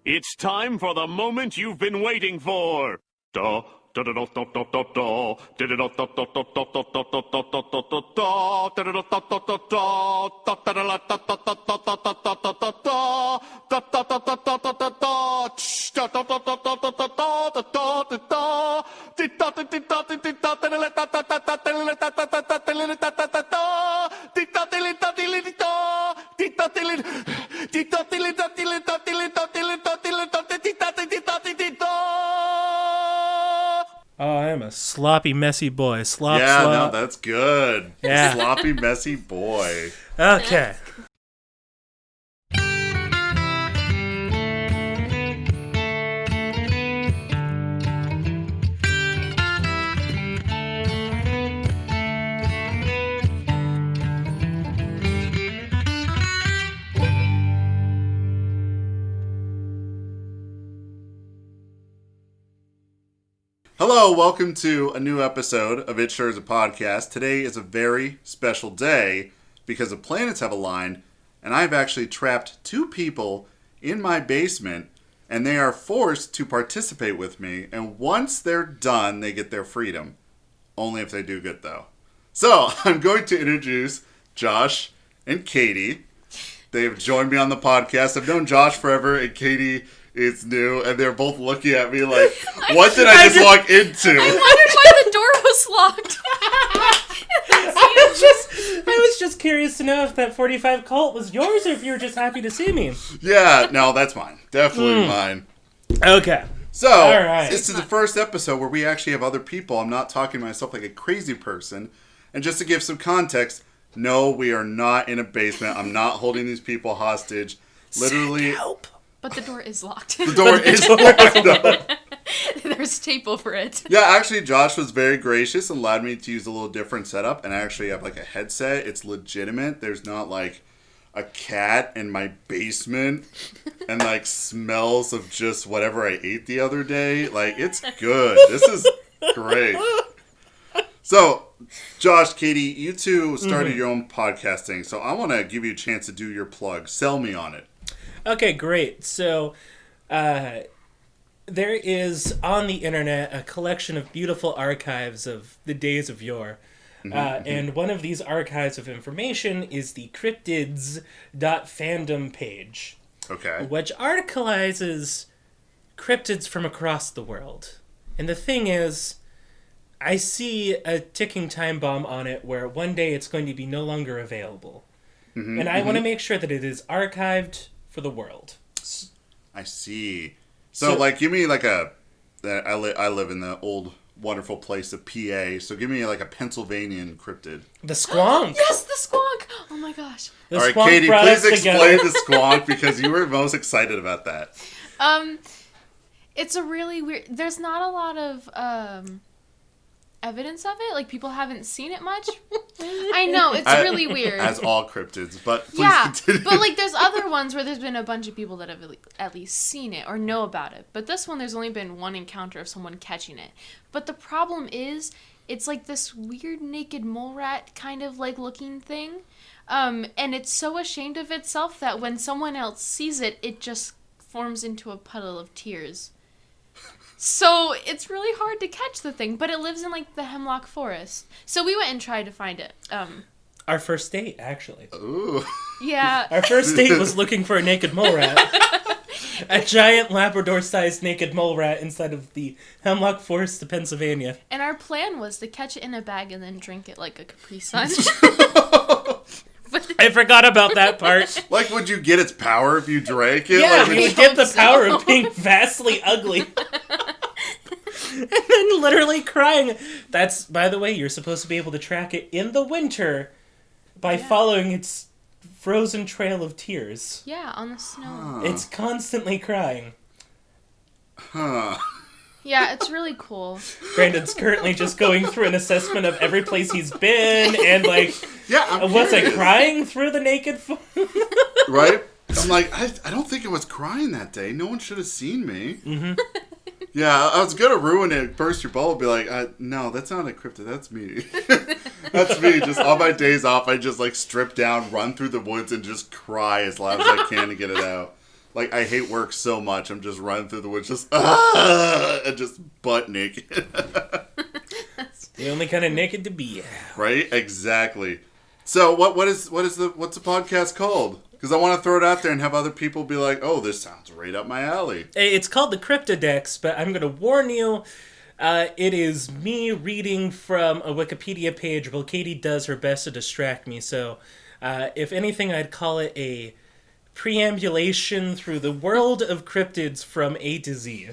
It's time for the moment you've been waiting for. Da, da, da, da, da, da, da, da. Da, da, da, da, da, da, da, da, da, da, da, da, da, da, da. Da, da, da, da, da, da, da. Da, da, da, da, da, da, da, da, da, da, da, da, da. Da, da, da, da, da, da, da, da. Tsh, da, da, da, da, da, da, da, da, da, da, da, da. Di, da, di, di, da, di, di, da, da, da, da, da, da, da, da, da, da, da, da, da, da, da, da, da. Di, da, di, li, da, di, li, di, da. Di, da, di, li, di, da, di, li, da, di, li, da, di, li, da, di, li, da, di, li, da, di, da, di, di, da, di, di, da. Oh, I am a sloppy, messy boy. Slop. No, that's good. Yeah. Sloppy, messy boy. Okay. Hello, welcome to a new episode of It Sure Is a Podcast. Today is a very special day because the planets have aligned, and I've actually trapped two people in my basement, and they are forced to participate with me, and once they're done, they get their freedom. Only if they do good, though. So, I'm going to introduce Josh and Katie. They've joined me on the podcast. I've known Josh forever, and Katie is new, and they're both looking at me like, what did I just walk into? I wondered why the door was locked. I was just curious to know if that 45 Colt was yours or if you were just happy to see me. Yeah, no, that's mine. Definitely mine. Okay. So, All right. This is the first episode where we actually have other people. I'm not talking to myself like a crazy person. And just to give some context, no, we are not in a basement. I'm not holding these people hostage. Literally. Send help. But the door is locked. The door is locked up. There's tape over it. Yeah, actually, Josh was very gracious and allowed me to use a little different setup. And I actually have like a headset. It's legitimate. There's not like a cat in my basement and like smells of just whatever I ate the other day. Like, it's good. This is great. So, Josh, Katie, you two started your own podcasting. So I want to give you a chance to do your plug. Sell me on it. Okay, great. So, there is on the internet a collection of beautiful archives of the days of yore. And one of these archives of information is the cryptids.fandom page. Okay. Which articleizes cryptids from across the world. And the thing is, I see a ticking time bomb on it where one day it's going to be no longer available. And I want to make sure that it is archived for the world. I see. So like, give me like I live in the old wonderful place of PA. So give me like a Pennsylvanian cryptid. The squonk. Yes, the squonk. Oh my gosh. The All right, squonk Katie, brought please us explain together. the squonk because you were most excited about that. It's a really weird. There's not a lot of evidence of it. Like, people haven't seen it much. I know, it's really weird. As all cryptids, but please Yeah, continue. but like there's other ones where there's been a bunch of people that have at least seen it or know about it. But this one, there's only been one encounter of someone catching it. But the problem is, it's like this weird naked mole rat kind of like looking thing. And it's so ashamed of itself that when someone else sees it, it just forms into a puddle of tears. So it's really hard to catch the thing, but it lives in like the hemlock forest. So we went and tried to find it. Our first date, actually. Ooh. Yeah. Our first date was looking for a naked mole rat. A giant Labrador-sized naked mole rat inside of the hemlock forest of Pennsylvania. And our plan was to catch it in a bag and then drink it like a Capri Sun. I forgot about that part. Like, would you get its power if you drank it? Yeah, like, you would get the power of being vastly ugly. And then literally crying. That's, by the way, you're supposed to be able to track it in the winter by following its frozen trail of tears. Yeah, on the snow. It's constantly crying. Huh. Yeah, it's really cool. Brandon's currently just going through an assessment of every place he's been and like, Yeah, I'm was I curious. crying through the naked Right? I'm like, I don't think I was crying that day. No one should have seen me. Mm-hmm. Yeah, I was going to ruin it, burst your bubble, be like, no, that's not a cryptid, that's me. That's me. Just on my days off, I just like strip down, run through the woods, and just cry as loud as I can to get it out. Like, I hate work so much. I'm just running through the woods, just and just butt naked. The only kind of naked to be. Right? Exactly. So what's the podcast called? Because I want to throw it out there and have other people be like, oh, this sounds right up my alley. It's called the Cryptodex, but I'm going to warn you, it is me reading from a Wikipedia page while Katie does her best to distract me. So, if anything, I'd call it a preambulation through the world of cryptids from A to Z.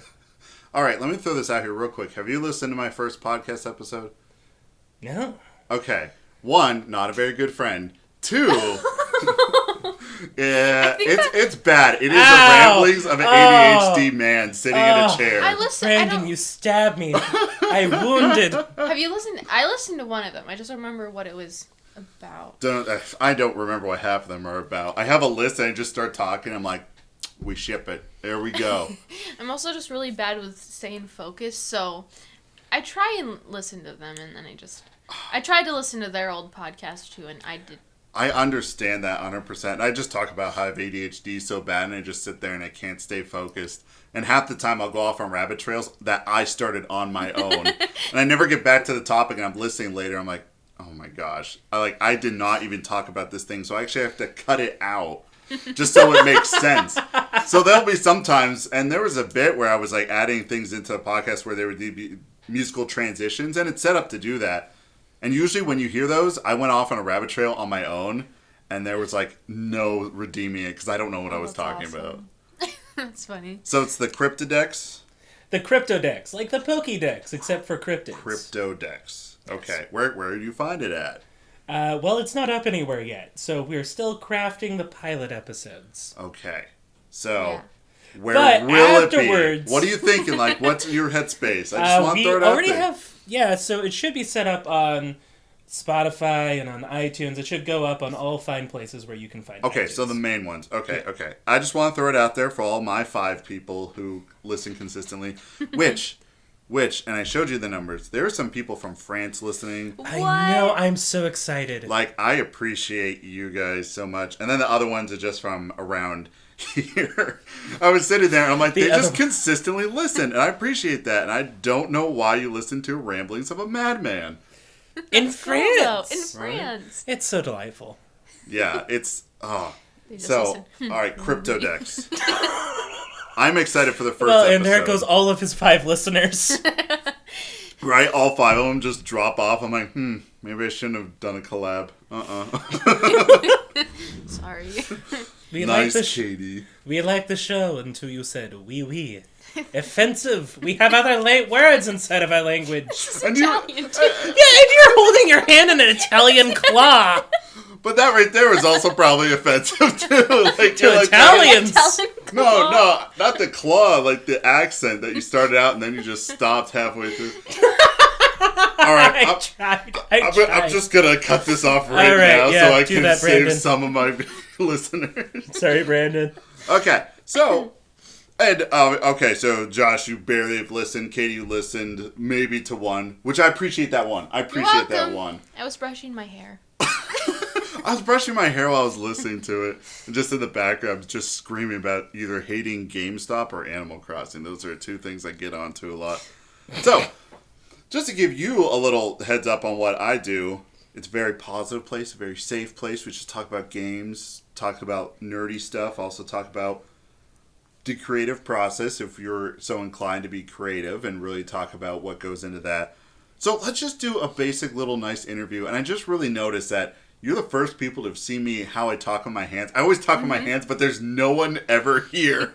All right, let me throw this out here real quick. Have you listened to my first podcast episode? No. Okay. 1, not a very good friend. 2, yeah, it's bad. It is the ramblings of an ADHD man sitting in a chair. Brandon, you stabbed me. I wounded. Have you listened? I listened to one of them. I just don't remember what it was about. I don't remember what half of them are about. I have a list and I just start talking. I'm like, we ship it. There we go. I'm also just really bad with staying focused, so I try and listen to them, and then I tried to listen to their old podcast too, and I understand that 100%. I just talk about how I have ADHD so bad, and I just sit there and I can't stay focused. And half the time I'll go off on rabbit trails that I started on my own. And I never get back to the topic, and I'm listening later. I'm like, oh my gosh. I did not even talk about this thing, so I actually have to cut it out just so it makes sense. So there'll be sometimes, and there was a bit where I was like adding things into the podcast where there would be musical transitions, and it's set up to do that. And usually when you hear those, I went off on a rabbit trail on my own, and there was like no redeeming it because I don't know what I was talking about. That's funny. So it's the Cryptodex? The Cryptodex, like the Pokédex, except for cryptids. Cryptodex. Okay, where do you find it at? Well, it's not up anywhere yet, so we're still crafting the pilot episodes. Okay, so where but will afterwards, it be? What are you thinking? Like, what's your headspace? I just want to throw it out there. So it should be set up on Spotify and on iTunes. It should go up on all fine places where you can find Okay, iTunes. so the main ones. Okay. I just want to throw it out there for all my 5 people who listen consistently. Which, and I showed you the numbers, there are some people from France listening. What? I know, I'm so excited. Like, I appreciate you guys so much. And then the other ones are just from around here. I was sitting there and I'm like, they just consistently listen. And I appreciate that. And I don't know why you listen to Ramblings of a Madman. In France! In France. It's so delightful. Yeah, it's... Oh. They just So, listen. all right, Cryptodex. I'm excited for the first Well, episode. and there goes all of his 5 listeners. Right? All 5 of them just drop off. I'm like, maybe I shouldn't have done a collab. Sorry. We Nice, like Katie. We liked the show until you said oui. Offensive. We have other words inside of our language. And Italian too. Yeah, and you're holding your hand in an Italian claw. But that right there was also probably offensive too. Like, To like, Italians. No, not the claw. Like the accent that you started out and then you just stopped halfway through. All right, I tried. I'm just gonna cut this off right, All right, now yeah, so I do can that, save Brandon. some of my listeners. Sorry, Brandon. Okay, so. And, okay, so Josh, you barely have listened. Katie, you listened maybe to 1, which I appreciate that one. I appreciate that one. I was brushing my hair. I was brushing my hair while I was listening to it. And just in the background, just screaming about either hating GameStop or Animal Crossing. Those are 2 things I get onto a lot. So, just to give you a little heads up on what I do, it's a very positive place, a very safe place. We just talk about games, talk about nerdy stuff, also talk about the creative process if you're so inclined to be creative and really talk about what goes into that. So let's just do a basic little nice interview. And I just really noticed that you're the first people to have seen me how I talk with my hands. I always talk with my hands, but there's no one ever here.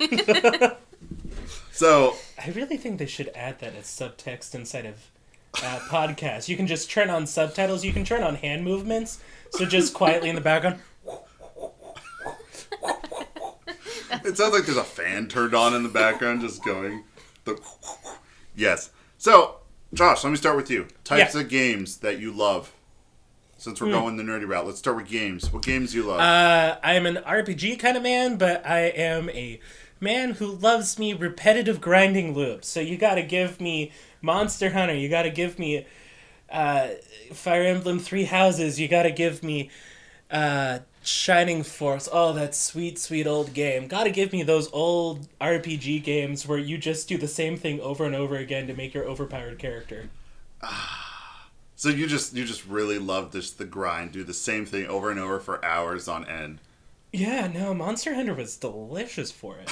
So I really think they should add that as subtext inside of podcasts. You can just turn on subtitles. You can turn on hand movements. So just quietly in the background. it sounds like there's a fan turned on in the background just going. Yes. So, Josh, let me start with you. Types of games that you love. Since we're going the nerdy route, let's start with games. What games do you love? I'm an RPG kind of man, but I am a man who loves me repetitive grinding loops. So you gotta give me Monster Hunter. You gotta give me Fire Emblem Three Houses. You gotta give me Shining Force. Oh, that sweet, sweet old game. Gotta give me those old RPG games where you just do the same thing over and over again to make your overpowered character. So you just really love the grind, do the same thing over and over for hours on end. Yeah, no, Monster Hunter was delicious for it.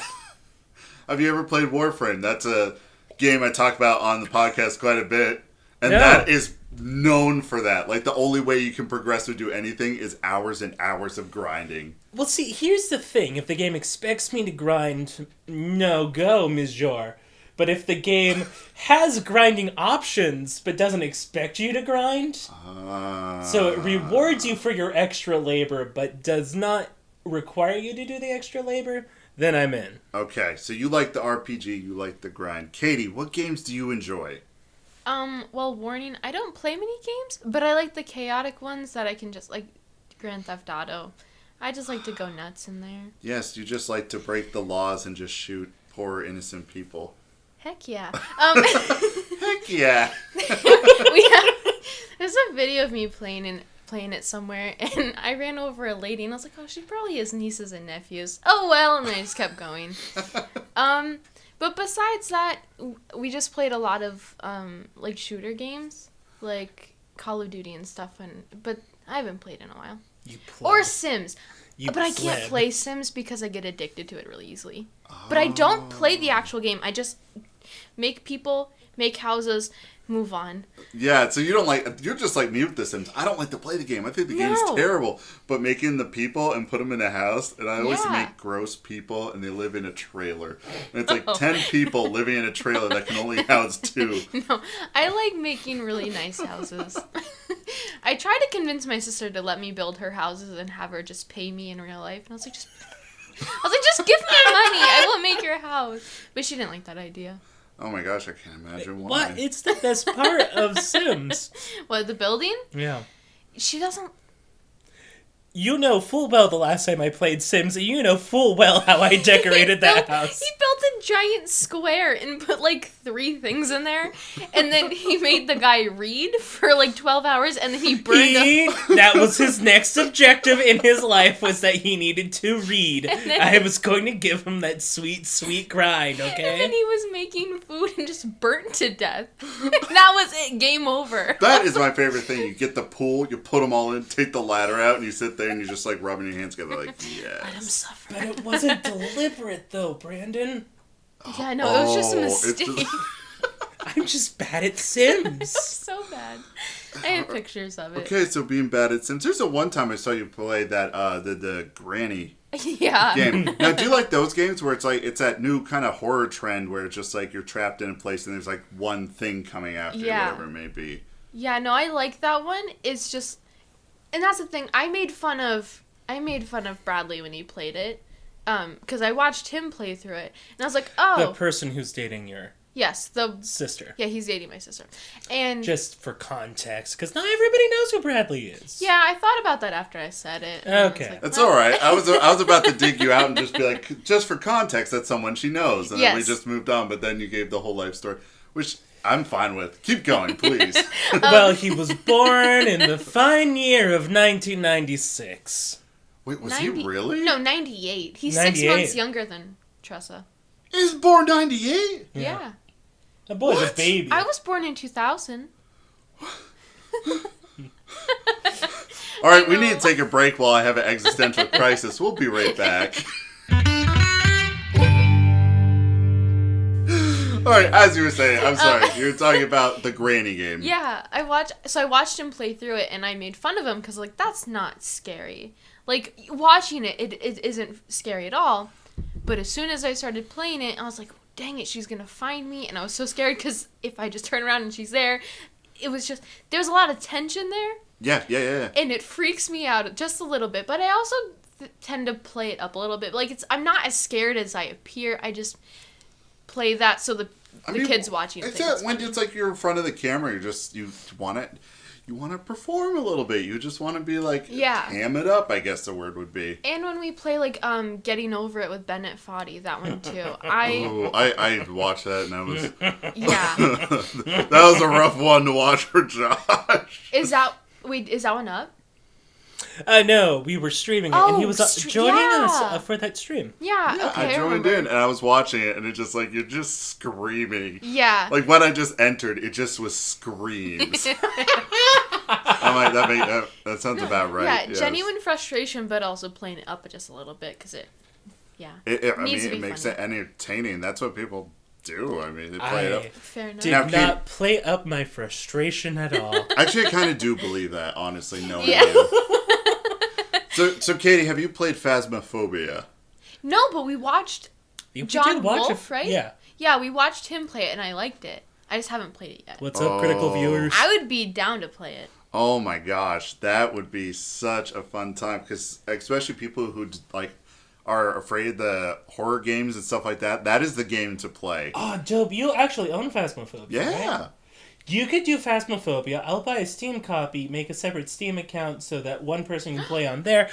Have you ever played Warframe? That's a game I talk about on the podcast quite a bit. And No. that is known for that. Like, the only way you can progress or do anything is hours and hours of grinding. Well, see, here's the thing. If the game expects me to grind, no go, monsieur. But if the game has grinding options, but doesn't expect you to grind, so it rewards you for your extra labor, but does not require you to do the extra labor, then I'm in. Okay, so you like the RPG, you like the grind. Katie, what games do you enjoy? Well, warning, I don't play many games, but I like the chaotic ones that I can just, like, Grand Theft Auto. I just like to go nuts in there. Yes, you just like to break the laws and just shoot poor innocent people. Heck yeah. Heck yeah! There's a video of me playing it somewhere, and I ran over a lady, and I was like, oh, she probably has nieces and nephews. Oh, well, and I just kept going. But besides that, we just played a lot of, like, shooter games, like Call of Duty and stuff, but I haven't played in a while. You Or Sims. But I can't play Sims because I get addicted to it really easily. But I don't play the actual game. I just make people, make houses, move on. Yeah, so you're just like me with The Sims. I don't like to play the game. I think the game's terrible. But making the people and put them in a house, and I always make gross people, and they live in a trailer. And it's like 10 people living in a trailer that can only house 2. No, I like making really nice houses. I tried to convince my sister to let me build her houses and have her just pay me in real life. And I was like, just give me money. I will make your house. But she didn't like that idea. Oh my gosh, I can't imagine why. What? It's the best part of Sims. What, the building? Yeah. She doesn't... You know full well the last time I played Sims, you know full well how I decorated that house. He built a giant square and put like 3 things in there, and then he made the guy read for like 12 hours, and then he burned them. That was his next objective in his life, was that he needed to read. I was going to give him that sweet, sweet grind, okay? And then he was making food and just burnt to death. That was it. Game over. That is my favorite thing. You get the pool, you put them all in, take the ladder out, and you sit there and you're just like rubbing your hands together like, yes. Let him suffer. But it wasn't deliberate, though, Brandon. Yeah, no, it was just a mistake. I'm just bad at Sims. So bad. I have pictures of it. Okay, so being bad at Sims. There's a one time I saw you play that, the Granny Yeah. game. Now, do you like those games where it's like, it's that new kind of horror trend where it's just like you're trapped in a place and there's like one thing coming after you, whatever it may be? Yeah, no, I like that one. It's just... And that's the thing. I made fun of Bradley when he played it, because I watched him play through it, and I was like, oh, The person who's dating your sister. Yeah, he's dating my sister, and just for context, because not everybody knows who Bradley is. Yeah, I thought about that after I said it. Okay, like, that's all right. I was about to dig you out and just be like, just for context, that's someone she knows, and then we just moved on. But then you gave the whole life story, which I'm fine with. Keep going, please. Well, he was born in the fine year of 1996. Wait, was he really? No, 98. He's 98. 6 months younger than Tressa. He was born 98? Yeah. That boy's a baby. I was born in 2000. All right, we need to take a break while I have an existential crisis. We'll be right back. All right, as you were saying, I'm sorry, you were talking about the Granny game. Yeah, I watched him play through it, and I made fun of him because, like, that's not scary. Like, watching it isn't scary at all. But as soon as I started playing it, I was like, dang it, she's gonna find me, and I was so scared because if I just turn around and she's there, it was just, there's a lot of tension there. Yeah. And it freaks me out just a little bit, but I also tend to play it up a little bit. Like, I'm not as scared as I appear. I just play that so the kids watching it's think it's when funny. it's like you're in front of the camera, you want to perform a little bit. You just want to be like, ham it up, I guess the word would be. And when we play like Getting Over It with Bennett Foddy, that one too. I watched that and that was that was a rough one to watch for Josh. Is that one up? No, we were streaming it, and he was joining us yeah. for that stream. Yeah, Yeah, okay, I joined remember. in and I was watching it, and it just like you're just screaming. Yeah. Like when I just entered, it just was screams. I'm like that sounds about right. Yeah, yes. genuine frustration, but also playing it up just a little bit because it I mean, needs to be it makes funny. it entertaining. That's what people do. I mean, they play it up. Fair enough. Did Now, not play up my frustration at all. Actually, I kind of do believe that, honestly, knowing Yeah. you. So, Katie, have you played Phasmophobia? No, but we watched You John did watch Wolfe, right? Yeah. Yeah, we watched him play it, and I liked it. I just haven't played it yet. What's up, critical Oh. viewers? I would be down to play it. Oh my gosh, that would be such a fun time, because especially people who like are afraid of the horror games and stuff like that. That is the game to play. Oh, dope. You actually own Phasmophobia, Yeah. right? You could do Phasmophobia. I'll buy a Steam copy, make a separate Steam account so that one person can play on there.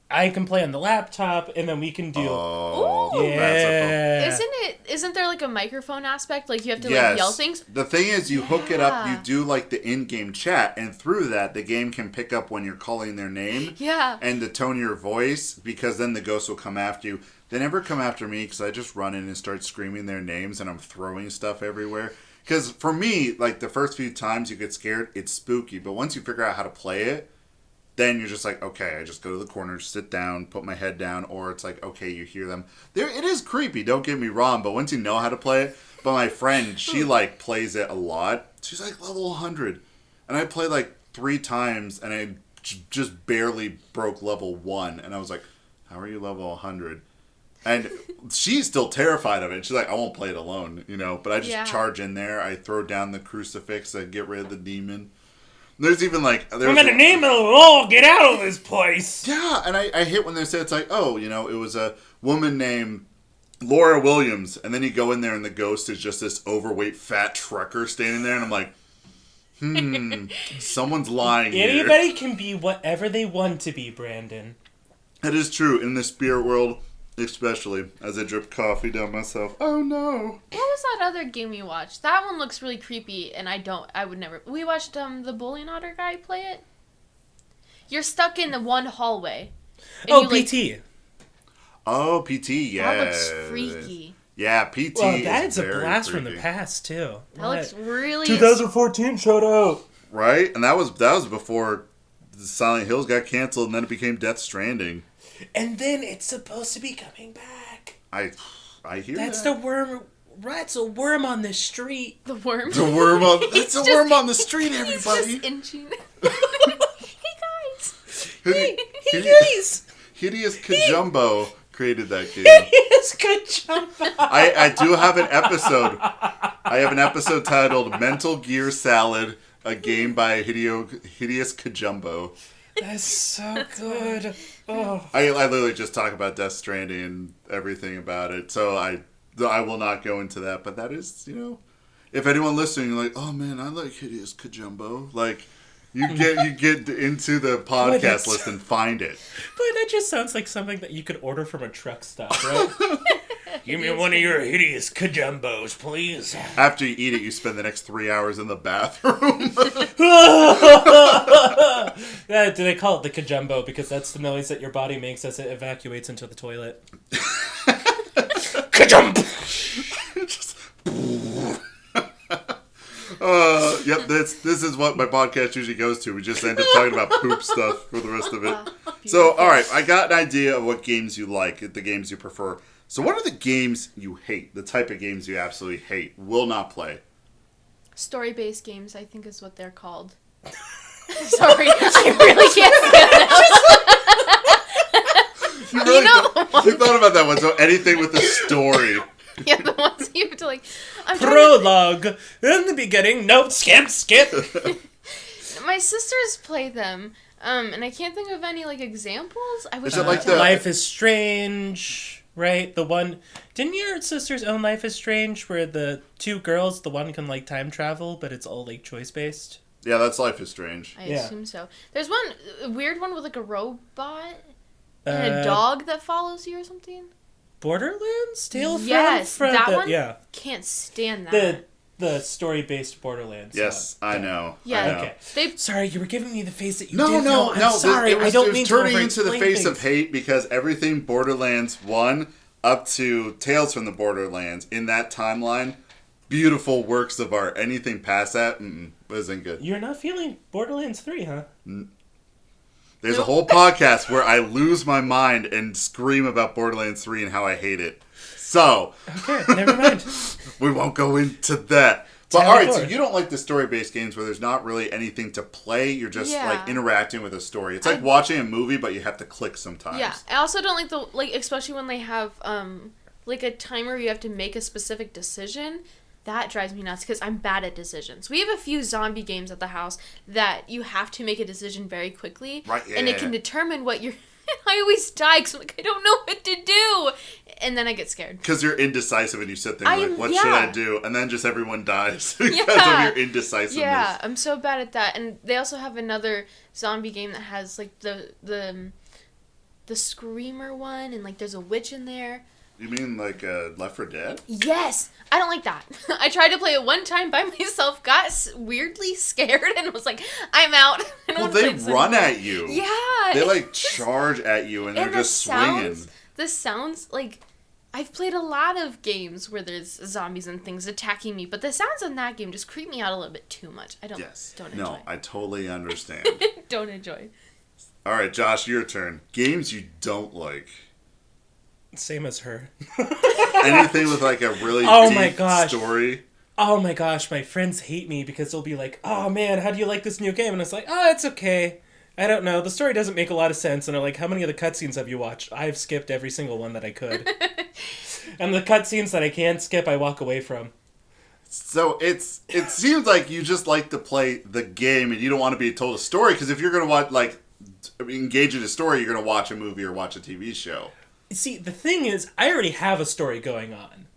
I can play on the laptop, and then we can do... Oh, Ooh. that's a Isn't there like a microphone aspect? Like you have to yes. like yell things? The thing is, you hook it up, you Yeah. do like the in-game chat, and through that, the game can pick up when you're calling their name. Yeah. And the tone of your voice, because then the ghost will come after you. They never come after me, because I just run in and start screaming their names, and I'm throwing stuff everywhere. Because for me, like, the first few times you get scared, it's spooky. But once you figure out how to play it, then you're just like, okay, I just go to the corner, sit down, put my head down, or it's like, okay, you hear them. It is creepy, don't get me wrong, but once you know how to play it, but my friend, she, like, plays it a lot. She's, like, level 100. And I played, like, 3 times, and I just barely broke level 1. And I was like, how are you level 100? And she's still terrified of it. She's like, I won't play it alone, you know. But I just charge in there. I throw down the crucifix. I get rid of the demon. There's even like... I'm in the name of the law, get out of this place! Yeah, and I hit when they said, it's like, oh, you know, it was a woman named Laura Williams. And then you go in there and the ghost is just this overweight fat trucker standing there. And I'm like, someone's lying here. Anybody can be whatever they want to be, Brandon. That is true in the spirit world, especially as I drip coffee down myself. Oh no! What was that other game we watched? That one looks really creepy, and I would never. We watched the bowling otter guy play it. You're stuck in the one hallway. and Oh, you, like- PT. Oh, PT, yeah. That looks freaky. Yeah, PT Well, is that's a very blast from the creepy. past, too. That looks really. 2014 showed out. Right? And that was before Silent Hills got canceled and then it became Death Stranding. And then it's supposed to be coming back. I hear That's that. the worm. That's a worm on the street. The worm. The worm on it's a just- worm on the street, He's everybody. just inching. Hey guys. Hey Hide- guys! Hideous Kajumbo created that game. It's good jump. I do have an episode. I have an episode titled Mental Gear Salad, a game by Hideous Kajumbo. That's so good. Oh. I literally just talk about Death Stranding and everything about it, so I will not go into that. But that is, you know, if anyone listening, you're like, oh man, I like Hideous Kajumbo, like you get into the podcast that's- list and find it. But that just sounds like something that you could order from a truck stop, right? Give me one of your hideous kajumbos, please. After you eat it, you spend the next 3 hours in the bathroom. Do they call it the kajumbo because that's the noise that your body makes as it evacuates into the toilet? Kajump! Yep, this is what my podcast usually goes to. We just end up talking about poop stuff for the rest of it. So, all right, I got an idea of what games you like, the games you prefer. So what are the games you hate? The type of games you absolutely hate, will not play? Story-based games, I think, is what they're called. Sorry, I really can't say that. You thought about that one. So anything with a story. Yeah, the ones you have to like. I'm trying Prologue. In the beginning, nope, skip. to- My sisters play them, and I can't think of any like examples. I wish Is it I like could. the- Life is Strange, right? The one... Didn't your sisters own Life is Strange, where the two girls, the one can, like, time travel, but it's all, like, choice-based? Yeah, that's Life is Strange. I Yeah. assume so. There's one a weird one with like a robot and a dog that follows you or something. Borderlands? Tale Yes, from that the, one? Yeah. Can't stand that. The the story-based Borderlands. Yes, I know. Yeah. I know. Okay. Sorry, you were giving me the face that you No, didn't no, know. I'm no. sorry. It was, I don't it was mean turning to into the overexplain face things. of hate because everything Borderlands 1 up to Tales from the Borderlands in that timeline, beautiful works of art. Anything past that wasn't good. You're not feeling Borderlands 3, huh? There's a whole podcast where I lose my mind and scream about Borderlands 3 and how I hate it. So, Okay, never mind. we won't go into that. But Tell alright, me so more. you don't like the story-based games where there's not really anything to play, you're just Yeah. like interacting with a story. It's like watching a movie, but you have to click sometimes. Yeah, I also don't like especially when they have like a timer where you have to make a specific decision. That drives me nuts because I'm bad at decisions. We have a few zombie games at the house that you have to make a decision very quickly, Right, and it yeah. can determine what you're. I always die because I'm like, I don't know what to do, and then I get scared. Because you're indecisive and you sit there and you're like, what should I do? And then just everyone dies because of your indecisiveness. Yeah, I'm so bad at that. And they also have another zombie game that has like the screamer one, and like there's a witch in there. You mean like Left 4 Dead? Yes, I don't like that. I tried to play it one time by myself, got weirdly scared, and was like, "I'm out." I don't Well, wanna they play this run anymore. at you. Yeah, They like charge at you and they're and just swinging. the sounds like I've played a lot of games where there's zombies and things attacking me, but the sounds in that game just creep me out a little bit too much. I don't enjoy. No, I totally understand. Don't enjoy. All right, Josh, your turn. Games you don't like. Same as her. Anything with like a really Oh deep my gosh. story. Oh my gosh, my friends hate me because they'll be like, "Oh man, how do you like this new game?" And it's like, "Oh, it's okay. I don't know. The story doesn't make a lot of sense." And they're like, "How many of the cutscenes have you watched?" I've skipped every single one that I could. And the cutscenes that I can skip, I walk away from. So it seems like you just like to play the game and you don't want to be told a story because if you're gonna watch engage in a story, you're gonna watch a movie or watch a TV show. See, the thing is, I already have a story going on.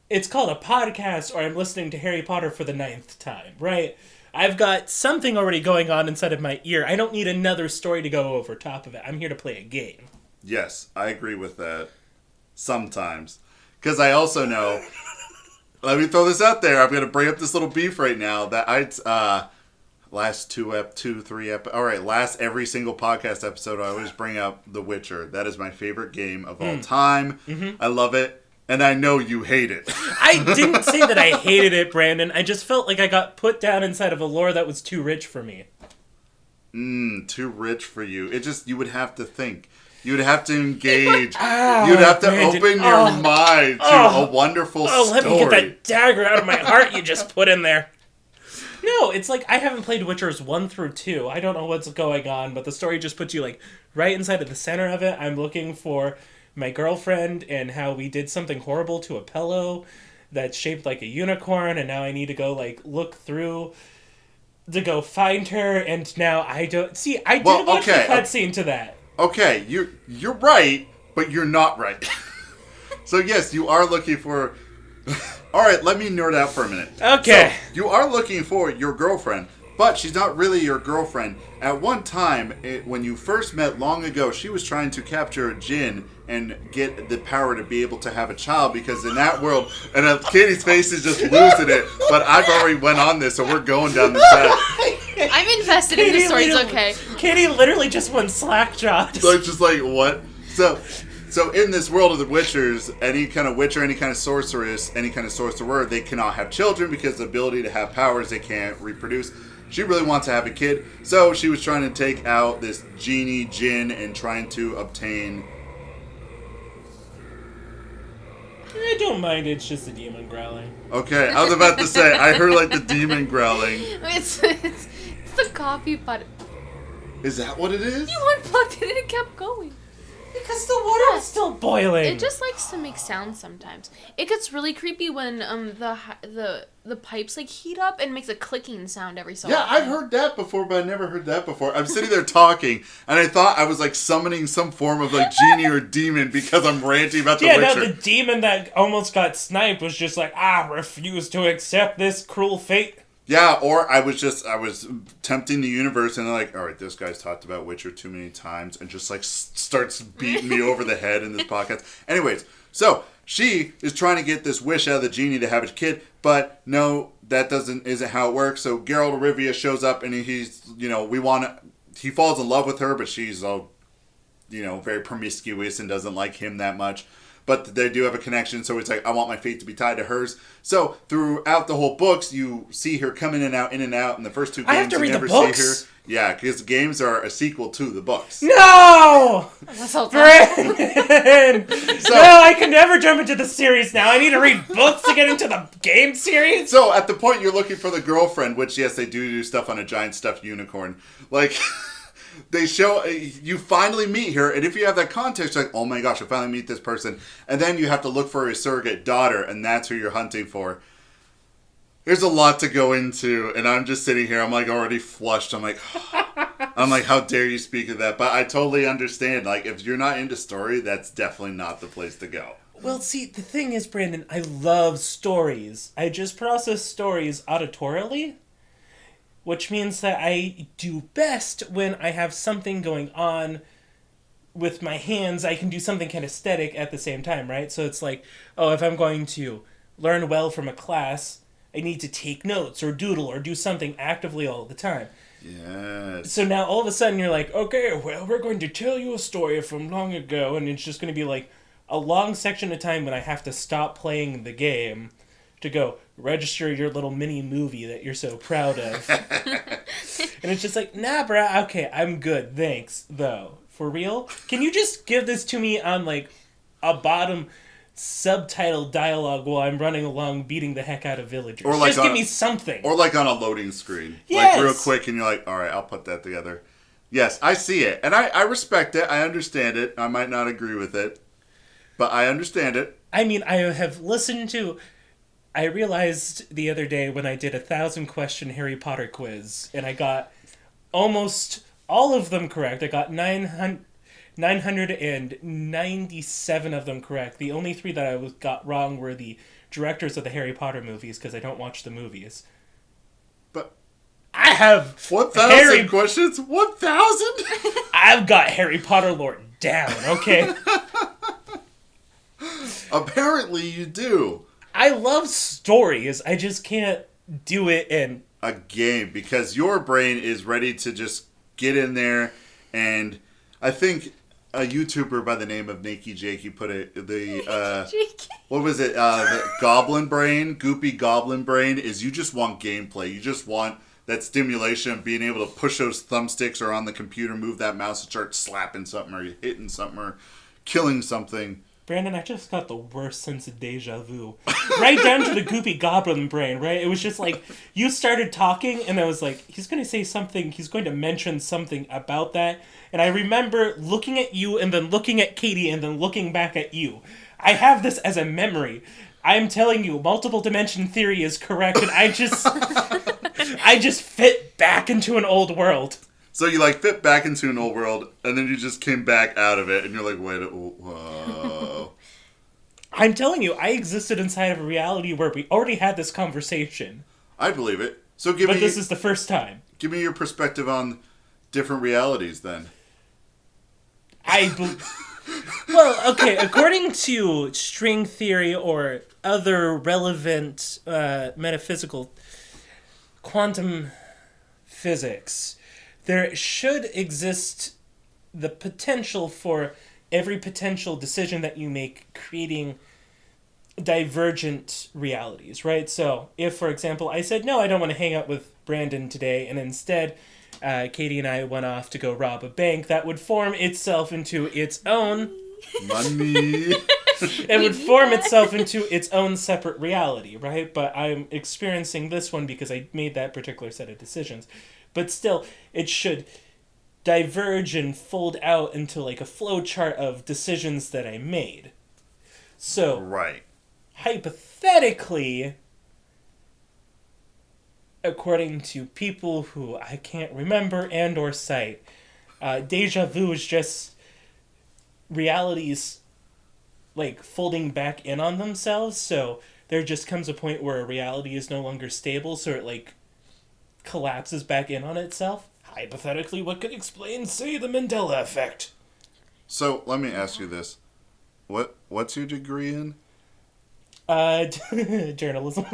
It's called a podcast, or I'm listening to Harry Potter for the 9th time, right? I've got something already going on inside of my ear. I don't need another story to go over top of it. I'm here to play a game. Yes, I agree with that. Sometimes. Because I also know... let me throw this out there. I'm going to bring up this little beef right now that last every single podcast episode, I always bring up The Witcher. That is my favorite game of all time. I love it. And I know you hate it. I didn't say that I hated it, Brandon. I just felt like I got put down inside of a lore that was too rich for me. Too rich for you. You would have to think. You would have to engage. You'd Oh, have to Brandon. open your mind to a wonderful story. Let me get that dagger out of my heart you just put in there. No, it's like I haven't played Witchers 1 through 2. I don't know what's going on, but the story just puts you like right inside of the center of it. I'm looking for my girlfriend and how we did something horrible to a pillow that's shaped like a unicorn, and now I need to go like look through to go find her, and now I don't see. I did watch the cutscene to that. Okay, you're right, but you're not right. So yes, you are looking for. All right, let me nerd out for a minute. Okay. So, you are looking for your girlfriend, but she's not really your girlfriend. At one time, when you first met long ago, she was trying to capture a djinn and get the power to be able to have a child, because in that world, and Katie's face is just losing it, but I've already went on this, so we're going down this path. I'm invested in the story. It's okay. Katie literally just went slack-jawed. So it's just like, what? So in this world of the Witchers, any kind of witcher, any kind of sorceress, any kind of sorcerer, they cannot have children because the ability to have powers, they can't reproduce. She really wants to have a kid, so she was trying to take out this genie djinn and trying to obtain... I don't mind, it's just a demon growling. Okay, I was about to say, I heard like the demon growling. It's the coffee pot. Is that what it is? You unplugged it and it kept going. Because the water is still boiling. It just likes to make sounds sometimes. It gets really creepy when the pipes like heat up and makes a clicking sound every so Yeah, often. I've heard that before, but I never heard that before. I'm sitting there talking, and I thought I was like summoning some form of like genie or demon because I'm ranting about the Witcher. Yeah, no, the demon that almost got sniped was just like, refuse to accept this cruel fate. Yeah, or I was tempting the universe, and they're like, all right, this guy's talked about Witcher too many times, and just like starts beating me over the head in this podcast. Anyways, so she is trying to get this wish out of the genie to have a kid, but no, that isn't how it works. So Geralt of Rivia shows up, and he's, he falls in love with her, but she's very promiscuous and doesn't like him that much. But they do have a connection, so it's like, I want my fate to be tied to hers. So throughout the whole books, you see her come in and out, in the first two games. I have to read you never the books? see her. Yeah, because the games are a sequel to the books. No! That's all Brandon! No, I can never jump into the series now. I need to read books to get into the game series? So at the point you're looking for the girlfriend, which, yes, they do stuff on a giant stuffed unicorn. Like... They show, you finally meet her, and if you have that context, like, oh my gosh, I finally meet this person. And then you have to look for a surrogate daughter, and that's who you're hunting for. There's a lot to go into, and I'm just sitting here, I'm like already flushed. I'm like, how dare you speak of that? But I totally understand. Like, if you're not into story, that's definitely not the place to go. Well, see, the thing is, Brandon, I love stories. I just process stories auditorily. Which means that I do best when I have something going on with my hands. I can do something kinesthetic at the same time, right? So it's like, if I'm going to learn well from a class, I need to take notes or doodle or do something actively all the time. Yes. So now all of a sudden you're like, okay, well, we're going to tell you a story from long ago, and it's just going to be like a long section of time when I have to stop playing the game to go register your little mini movie that you're so proud of. And it's just like, nah, bruh, okay, I'm good, thanks, though. For real? Can you just give this to me on, like, a bottom subtitle dialogue while I'm running along beating the heck out of villagers? Or like just give me something. Or like on a loading screen. Yes. Like real quick, and you're like, alright, I'll put that together. Yes, I see it. And I respect it. I understand it. I might not agree with it. But I understand it. I mean, I have listened to... I realized the other day when I did a 1,000-question Harry Potter quiz, and I got almost all of them correct. I got 997 of them correct. The only 3 that I got wrong were the directors of the Harry Potter movies, because I don't watch the movies. But I have 1,000 questions? 1,000? I've got Harry Potter lore down, okay? Apparently you do. I love stories. I just can't do it in a game because your brain is ready to just get in there. And I think a YouTuber by the name of Nakey Jakey put it, what was it? The goblin brain, goopy goblin brain is you just want gameplay. You just want that stimulation of being able to push those thumbsticks or on the computer, move that mouse and start slapping something or hitting something or killing something. Brandon, I just got the worst sense of deja vu. Right down to the goopy goblin brain, right? It was just like, you started talking, and I was like, he's going to say something, he's going to mention something about that. And I remember looking at you, and then looking at Katie, and then looking back at you. I have this as a memory. I'm telling you, multiple dimension theory is correct, and I just fit back into an old world. So you fit back into an old world, and then you just came back out of it, and you're like, wait, whoa. I'm telling you, I existed inside of a reality where we already had this conversation. I believe it. So this is the first time. Give me your perspective on different realities, then. Well, okay, according to string theory or other relevant metaphysical quantum physics, there should exist the potential for every potential decision that you make creating divergent realities, right? So if, for example, I said, no, I don't want to hang out with Brandon today, and instead Katie and I went off to go rob a bank, that would form itself into its own... Money! It would form itself into its own separate reality, right? But I'm experiencing this one because I made that particular set of decisions. But still, it should diverge and fold out into a flow chart of decisions that I made. So, right. Hypothetically, according to people who I can't remember and or cite, deja vu is just realities folding back in on themselves. So there just comes a point where a reality is no longer stable, so it collapses back in on itself. Hypothetically, what could explain, say, the Mandela effect? So let me ask you this: what's your degree in? Journalism.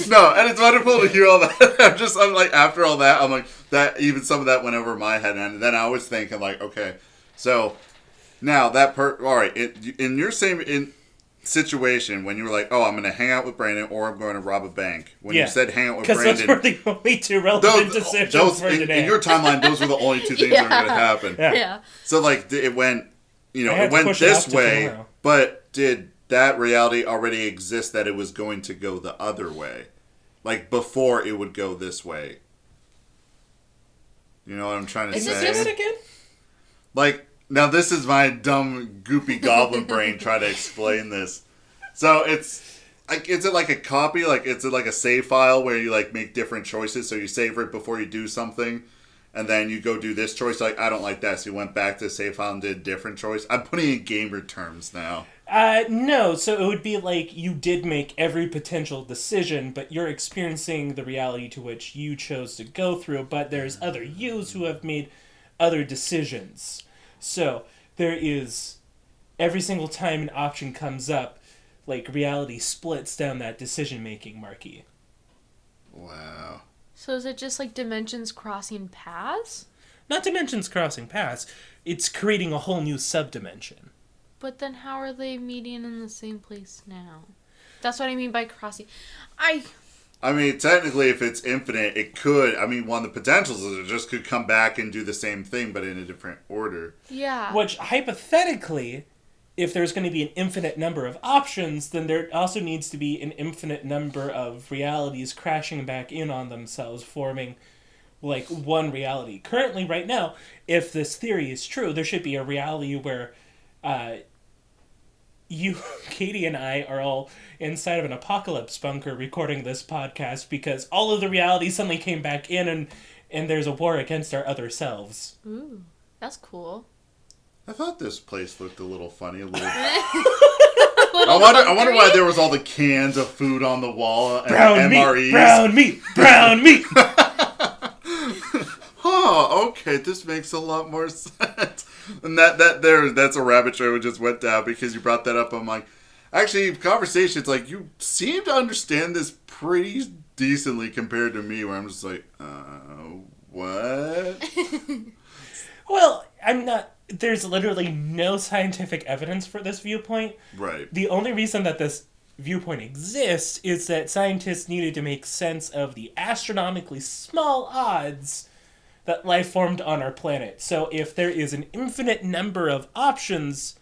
No, and it's wonderful to hear all that. I'm like, after all that, I'm like, that, even some of that went over my head, and then I was thinking, like, okay, so, now, alright, in your same situation, when you were like, oh, I'm going to hang out with Brandon, or I'm going to rob a bank, when you said hang out with Brandon... Because those were the only two relevant decisions for today. In your timeline, those were the only two things that were going to happen. Yeah. So, like, it went, it went this way, but did that reality already exist that it was going to go the other way? Like, before it would go this way. You know what I'm trying to say? Is it again? Like, now this is my dumb, goopy goblin brain trying to explain this. So it's, like, is it like a copy? Like, is it like a save file where you, like, make different choices? So you save it before you do something, and then you go do this choice. Like, I don't like that. So you went back to the save file and did a different choice. I'm putting in gamer terms now. No, so it would be like you did make every potential decision, but you're experiencing the reality to which you chose to go through, but there's other yous who have made other decisions. So, there is, every single time an option comes up, like, reality splits down that decision-making marquee. Wow. So is it just like dimensions crossing paths? Not dimensions crossing paths, it's creating a whole new subdimension. But then how are they meeting in the same place now? That's what I mean by crossing. I mean, technically, if it's infinite, it could... I mean, one of the potentials is it just could come back and do the same thing, but in a different order. Yeah. Which, hypothetically, if there's going to be an infinite number of options, then there also needs to be an infinite number of realities crashing back in on themselves, forming, like, one reality. Currently, right now, if this theory is true, there should be a reality where... you, Katie, and I are all inside of an apocalypse bunker recording this podcast because all of the realities suddenly came back in and there's a war against our other selves. Ooh, that's cool. I thought this place looked a little funny, a little... I wonder why there was all the cans of food on the wall and MREs. Brown meat! Oh, okay, this makes a lot more sense. And that's a rabbit trail we just went down because you brought that up. I'm like, actually, conversations, like, you seem to understand this pretty decently compared to me, where I'm just like, what? Well, there's literally no scientific evidence for this viewpoint. Right. The only reason that this viewpoint exists is that scientists needed to make sense of the astronomically small odds that life formed on our planet. So if there is an infinite number of options,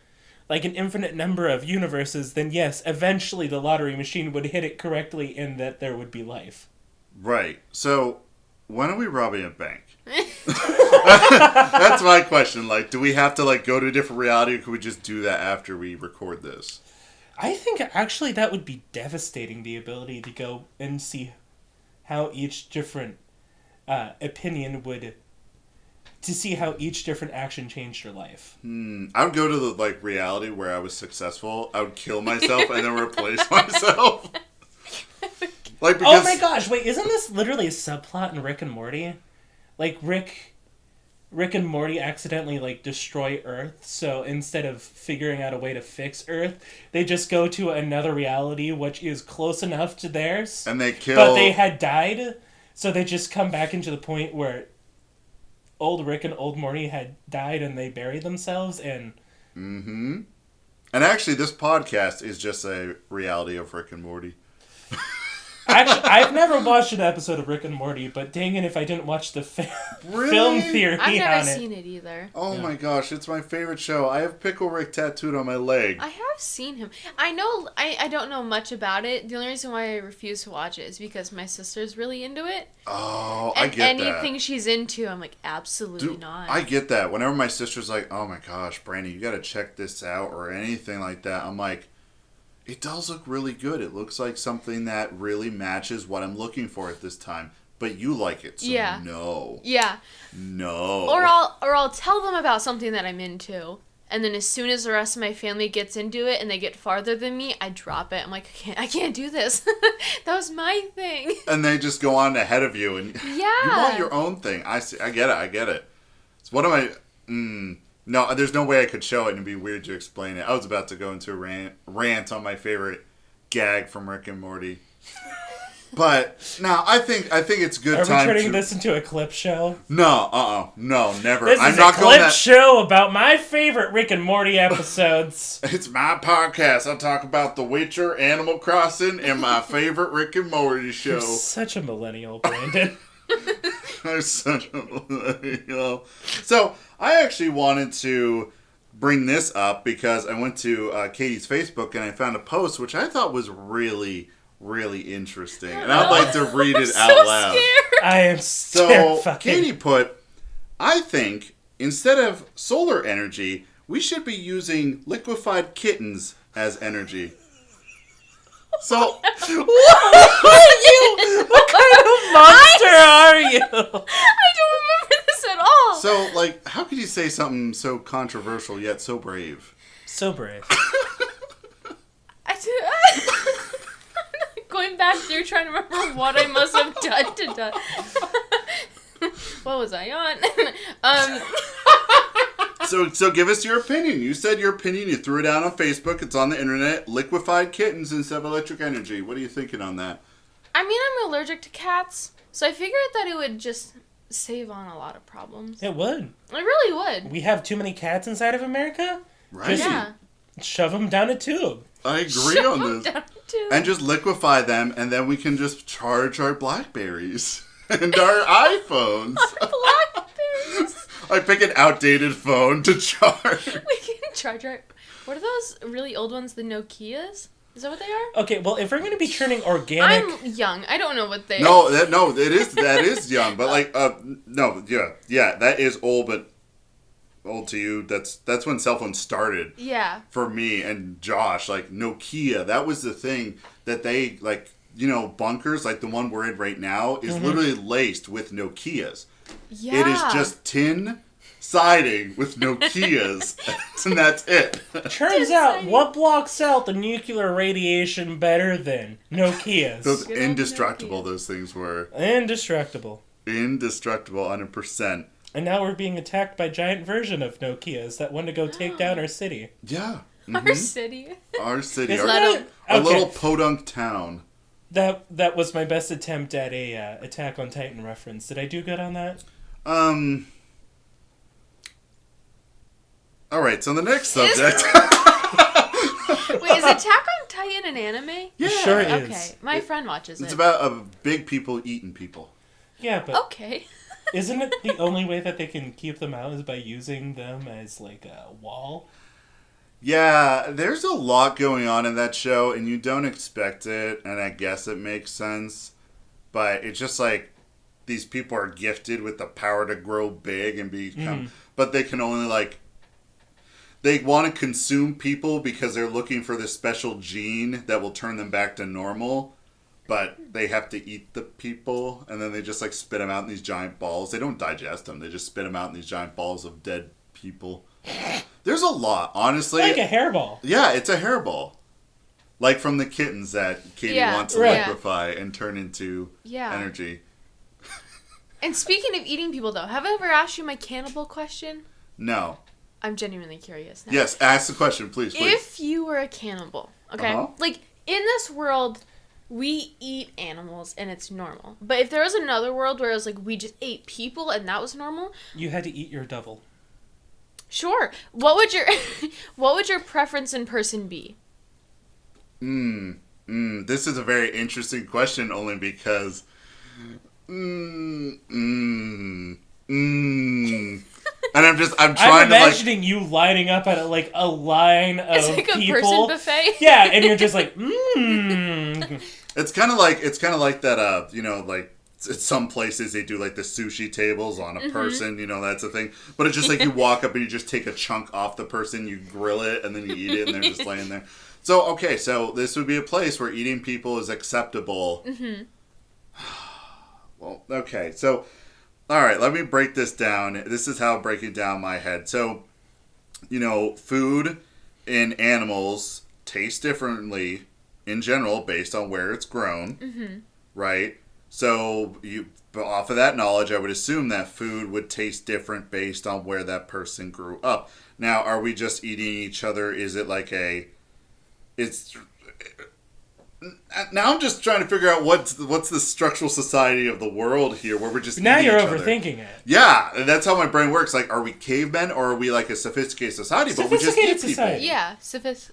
like an infinite number of universes, then yes, eventually the lottery machine would hit it correctly in that there would be life. Right. So, when are we robbing a bank? That's my question. Like, do we have to, like, go to a different reality, or could we just do that after we record this? I think actually that would be devastating, the ability to go and see how each different opinion would, to see how each different action changed your life. I would go to the, like, reality where I was successful. I would kill myself and then replace myself. Like, because... Oh my gosh, wait, isn't this literally a subplot in Rick and Morty? Like, Rick and Morty accidentally, like, destroy Earth, so instead of figuring out a way to fix Earth, they just go to another reality which is close enough to theirs. And they kill... But they had died, so they just come back into the point where old Rick and old Morty had died and they buried themselves, and... Mm-hmm. And actually, this podcast is just a reality of Rick and Morty. Actually, I've never watched an episode of Rick and Morty, but dang it if I didn't watch the film theory on it. I've never seen it either. Oh my gosh, it's my favorite show. I have Pickle Rick tattooed on my leg. I have seen him. I know, I don't know much about it. The only reason why I refuse to watch it is because my sister's really into it. Oh, and I get that. Anything she's into, I'm like, absolutely not. I get that. Whenever my sister's like, oh my gosh, Brandy, you gotta check this out, or anything like that, I'm like, it does look really good. It looks like something that really matches what I'm looking for at this time. But you like it, so yeah. No. Yeah. No. Or I'll tell them about something that I'm into, and then as soon as the rest of my family gets into it and they get farther than me, I drop it. I'm like, I can't do this. That was my thing. And they just go on ahead of you, and yeah. You want your own thing. I get it. So what am I? No, there's no way I could show it and it'd be weird to explain it. I was about to go into a rant on my favorite gag from Rick and Morty. But no, I think it's good Are time we turning this into a clip show? No, no, never. This is a clip show about my favorite Rick and Morty episodes. It's my podcast. I'll talk about The Witcher, Animal Crossing, and my favorite Rick and Morty show. You're such a millennial, Brandon. I'm such a millennial. So, I actually wanted to bring this up because I went to Katie's Facebook and I found a post which I thought was really, really interesting. And I'd like to read it out loud. Scared. I am So, Katie put, I think, instead of solar energy, we should be using liquefied kittens as energy. So, What kind of monster are you? I don't remember this at all. so, like, how could you say something so controversial yet so brave? So brave. I'm going back through trying to remember what I must have done to die. What was I on? So give us your opinion. You said your opinion. You threw it out on Facebook. It's on the internet. Liquefied kittens instead of electric energy. What are you thinking on that? I mean, I'm allergic to cats, so I figured that it would just save on a lot of problems. It would. It really would. We have too many cats inside of America? Right. Yeah. Shove them down a tube. I agree on this. And just liquefy them, and then we can just charge our Blackberries and our iPhones. Blackberries. I pick an outdated phone to charge. We can charge our... What are those really old ones, the Nokias? Is that what they are? Okay, well, if we're going to be turning organic... I'm young. I don't know what they are. No, that is young, but like, yeah, that is old, but old to you. That's when cell phones started. Yeah. For me and Josh, like Nokia, that was the thing that they like. You know, bunkers like the one we're in right now is literally laced with Nokias. Yeah. It is just tin siding with Nokias, and that's it. Turns out, what blocks out the nuclear radiation better than Nokias? Those Good indestructible, Nokia. those things were. Indestructible. Indestructible, 100%. And now we're being attacked by giant version of Nokias that want to go take down our city. Yeah. Our city. Our city. It's Our, not our okay. little podunk town. That was my best attempt at a Attack on Titan reference. Did I do good on that? Alright, so the next subject. Wait, is Attack on Titan an anime? Yeah. It sure is. Okay, my friend watches it. It's about big people eating people. Yeah, but Okay. isn't it the only way that they can keep them out is by using them as, like, a wall? Yeah, there's a lot going on in that show, and you don't expect it, and I guess it makes sense. But it's just like these people are gifted with the power to grow big and become... But they can only, like... They want to consume people because they're looking for this special gene that will turn them back to normal. But they have to eat the people, and then they just, like, spit them out in these giant balls. They don't digest them. They just spit them out in these giant balls of dead people. There's a lot, honestly. Like a hairball. Yeah, it's a hairball. Like from the kittens that Katie wants to liquefy and turn into energy. And speaking of eating people, though, have I ever asked you my cannibal question? No. I'm genuinely curious now. Yes, ask the question, please. If you were a cannibal, okay? Uh-huh. Like, in this world, we eat animals and it's normal. But if there was another world where it was like we just ate people and that was normal... You had to eat your double. Sure. What would your preference in person be? This is a very interesting question only because... And I'm trying I'm to imagining you lining up at a line of It's like people. a person buffet. Yeah, and you're just like, It's kind of like that, like at some places they do like the sushi tables on a person, that's a thing. But it's just like you walk up and you just take a chunk off the person, you grill it, and then you eat it, and they're just laying there. So, okay, so this would be a place where eating people is acceptable. Well, okay, so, all right, let me break this down. This is how I'm breaking down my head. So, food in animals tastes differently in general based on where it's grown, right? So off of that knowledge, I would assume that food would taste different based on where that person grew up. Now, are we just eating each other? Is it like it's... Now I'm just trying to figure out what's the structural society of the world here, where we're just Now eating you're each other. overthinking it. Yeah, and that's how my brain works. Like, are we cavemen or are we like a sophisticated society? But we just eat Society. people. Yeah,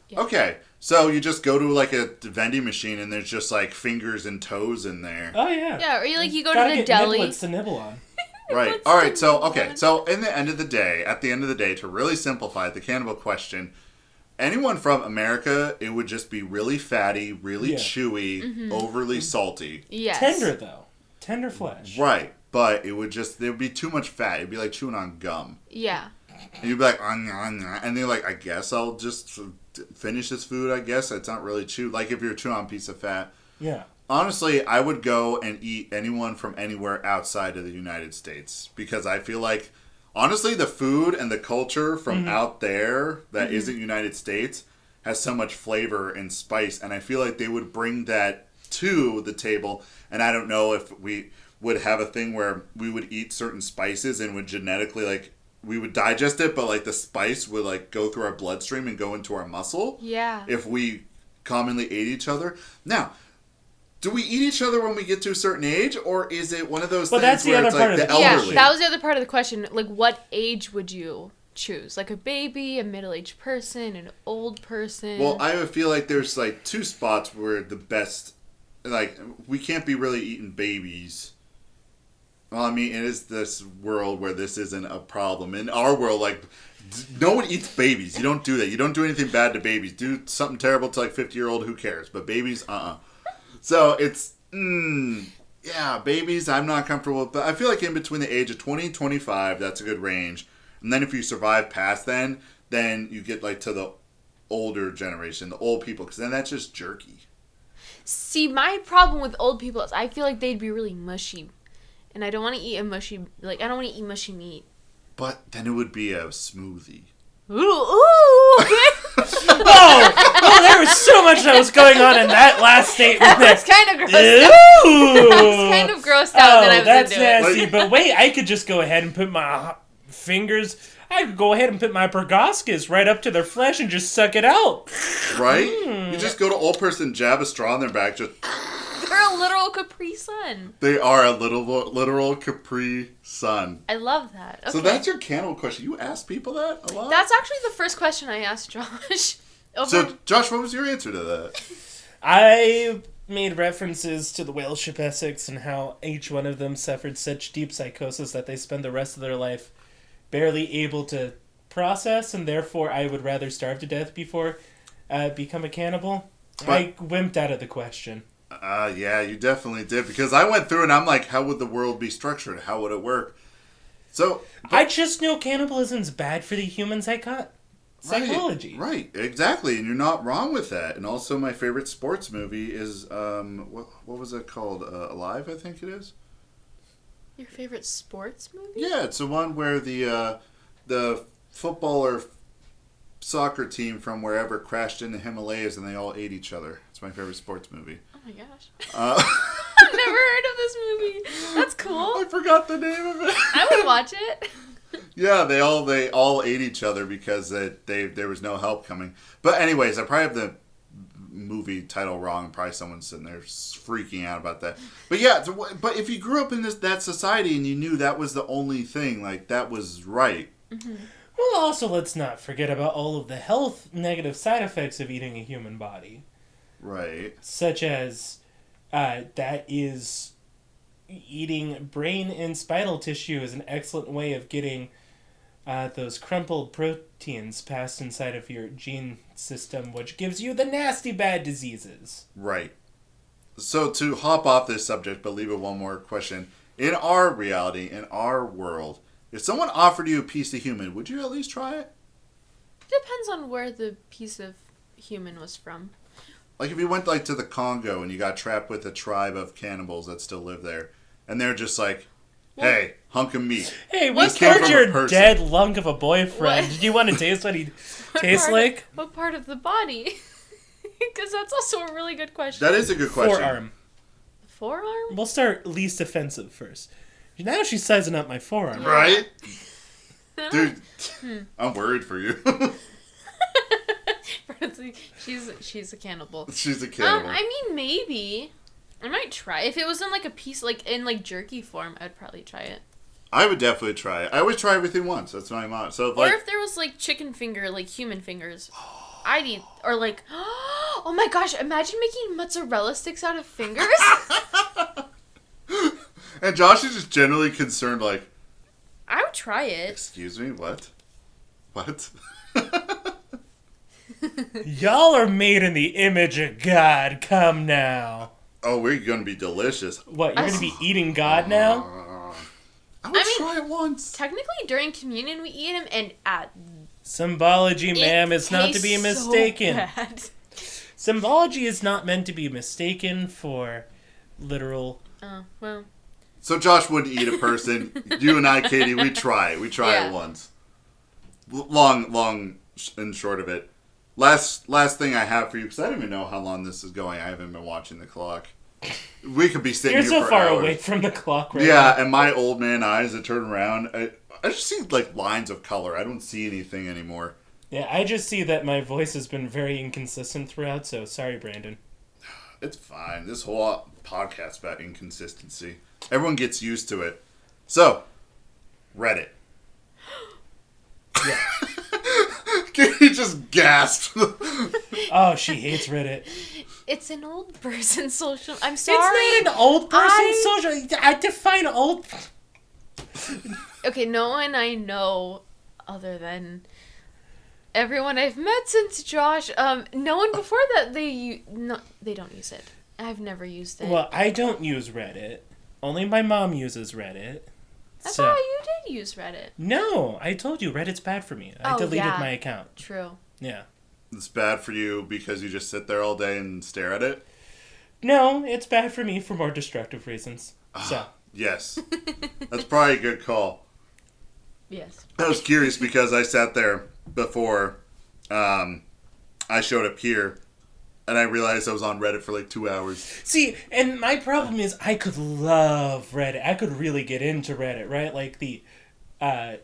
yeah. Okay, so you just go to like a vending machine and there's just like fingers and toes in there. Oh yeah. Yeah, or you go Gotta to the get deli. niblets to nibble on. Right. All right. So okay. So at the end of the day, to really simplify it, the cannibal question. Anyone from America, it would just be really fatty, really chewy, overly salty. Yes. Tender though. Tender flesh. Right. But there'd be too much fat. It'd be like chewing on gum. Yeah. And you'd be like, and they're like, I guess I'll just finish this food, I guess. It's not really chew. Like if you're chewing on a piece of fat. Yeah. Honestly, I would go and eat anyone from anywhere outside of the United States. Because I feel like, honestly, the food and the culture from out there that isn't United States has so much flavor and spice. And I feel like they would bring that to the table. And I don't know if we would have a thing where we would eat certain spices and would genetically, like, we would digest it, but, like, the spice would, like, go through our bloodstream and go into our muscle. Yeah. If we commonly ate each other. Now, do we eat each other when we get to a certain age, or is it one of those things where it's like the elderly? Yeah, that was the other part of the question. Like, what age would you choose? Like a baby, a middle-aged person, an old person? Well, I feel like there's like two spots where the best, like, we can't be really eating babies. Well, I mean, it is this world where this isn't a problem. In our world, like, no one eats babies. You don't do that. You don't do anything bad to babies. Do something terrible to like 50-year-old, who cares? But babies, So it's, yeah, babies, I'm not comfortable with. But I feel like in between the age of 20 and 25, that's a good range. And then if you survive past then you get like to the older generation, the old people, because then that's just jerky. See, my problem with old people is I feel like they'd be really mushy. And I don't want to eat I don't want to eat mushy meat. But then it would be a smoothie. Ooh, okay. Oh, there was so much that was going on in that last statement. I was kind of grossed out. I was kind of grossed out that I was that's into nasty. it. But wait, I could just go ahead and put my fingers... I could go ahead and put my proboscis right up to their flesh and just suck it out. Right? You just go to old person, jab a straw in their back, just... They're a literal Capri Sun. They are a literal Capri Sun. I love that. Okay. So that's your cannibal question. You ask people that a lot? That's actually the first question I asked Josh. So, Josh, what was your answer to that? I made references to the whale ship Essex and how each one of them suffered such deep psychosis that they spend the rest of their life barely able to process, and therefore I would rather starve to death before become a cannibal. I wimped out of the question. Yeah, you definitely did, because I went through and I'm like, how would the world be structured? How would it work? So I just know cannibalism's bad for the human psychology. Right, exactly, and you're not wrong with that. And also, my favorite sports movie is what was it called? Alive, I think it is. Your favorite sports movie? Yeah, it's the one where the football or soccer team from wherever crashed in the Himalayas and they all ate each other. It's my favorite sports movie. Oh my gosh. I've never heard of this movie. That's cool. I forgot the name of it. I would watch it. Yeah, they all ate each other because there was no help coming. But anyways, I probably have the movie title wrong. Probably someone's sitting there freaking out about that. But yeah, but if you grew up in that society and you knew that was the only thing, like, that was right. Mm-hmm. Well, also, let's not forget about all of the health negative side effects of eating a human body. Right. Such as, that is, eating brain and spinal tissue is an excellent way of getting those crumpled proteins passed inside of your gene system, which gives you the nasty bad diseases. Right. So to hop off this subject, but leave it one more question. In our reality, in our world, if someone offered you a piece of human, would you at least try it? Depends on where the piece of human was from. Like if you went like to the Congo and you got trapped with a tribe of cannibals that still live there, and they're just like, hey, hunk of meat. Hey, This we came killed from a your person. dead lunk of a boyfriend. What? Do you want to taste what he tastes like? What part of the body? Because that's also a really good question. That is a good question. Forearm. forearm? We'll start least offensive first. Now she's sizing up my forearm. Right? Dude, I'm worried for you. She's a cannibal. She's a cannibal. I mean, maybe. I might try. If it was in like a piece, like in like jerky form, I'd probably try it. I would definitely try it. I always try everything once. That's my mom. So like, or if there was like chicken finger, like human fingers, I'd eat. Or like, oh my gosh! Imagine making mozzarella sticks out of fingers. And Josh is just generally concerned, like, I would try it. excuse me, what? What? Y'all are made in the image of God. Come now. Oh, we're gonna be delicious. What, you're going to be eating God now? I would I mean, try it once. Technically, during communion, we eat him, and Symbology, ma'am, is not to be tastes mistaken. So bad. Symbology is not meant to be mistaken for literal. Oh, well. So Josh wouldn't eat a person. You and I, Katie, we try. We try Yeah. it once. Long and short of it. Last thing I have for you, because I don't even know how long this is going. I haven't been watching the clock. We could be sitting You're here so for far hours. away from the clock right Yeah, now. and my old man eyes that turn around, I just see like lines of color. I don't see anything anymore. Yeah, I just see that my voice has been very inconsistent throughout, so sorry, Brandon. It's fine. This whole podcast's about inconsistency. Everyone gets used to it. So, Reddit. Yeah. Katie just gasped. Oh, she hates Reddit. It's an old person social. I'm sorry. It's not an old person social. I define old. Okay, no one I know other than everyone I've met since Josh. No one before that they don't use it. I've never used it. Well, I don't use Reddit. Only my mom uses Reddit. I thought you did use Reddit. No, I told you Reddit's bad for me. I deleted my account. True. Yeah. It's bad for you because you just sit there all day and stare at it? No, it's bad for me for more destructive reasons. So. Yes. That's probably a good call. Yes. I was curious because I sat there before I showed up here and I realized I was on Reddit for like 2 hours. See, and my problem is I could love Reddit. I could really get into Reddit, right? Like the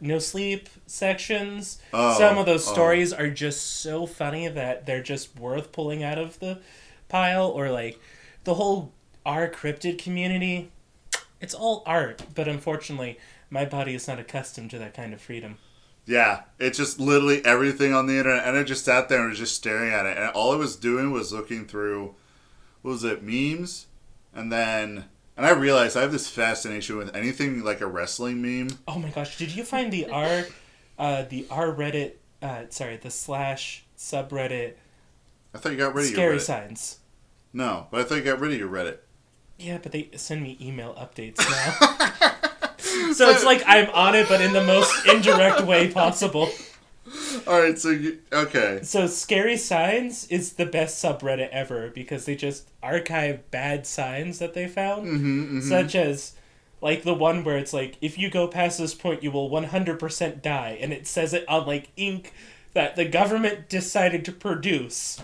no sleep sections. Some of those stories are just so funny that they're just worth pulling out of the pile. Or like the whole R cryptid community. It's all art, but unfortunately my body is not accustomed to that kind of freedom. Yeah, it's just literally everything on the internet. And I just sat there and was just staring at it. And all I was doing was looking through, what was it, memes? And I realized I have this fascination with anything like a wrestling meme. Oh my gosh, did you find the R Reddit, the slash subreddit I thought you got rid of your scary Reddit. signs? No, but I thought you got rid of your Reddit. Yeah, but they send me email updates now. So it's like I'm on it, but in the most indirect way possible. Alright, okay. So Scary Signs is the best subreddit ever because they just archive bad signs that they found. Such as, like, the one where it's like, if you go past this point, you will 100% die. And it says it on, like, ink that the government decided to produce.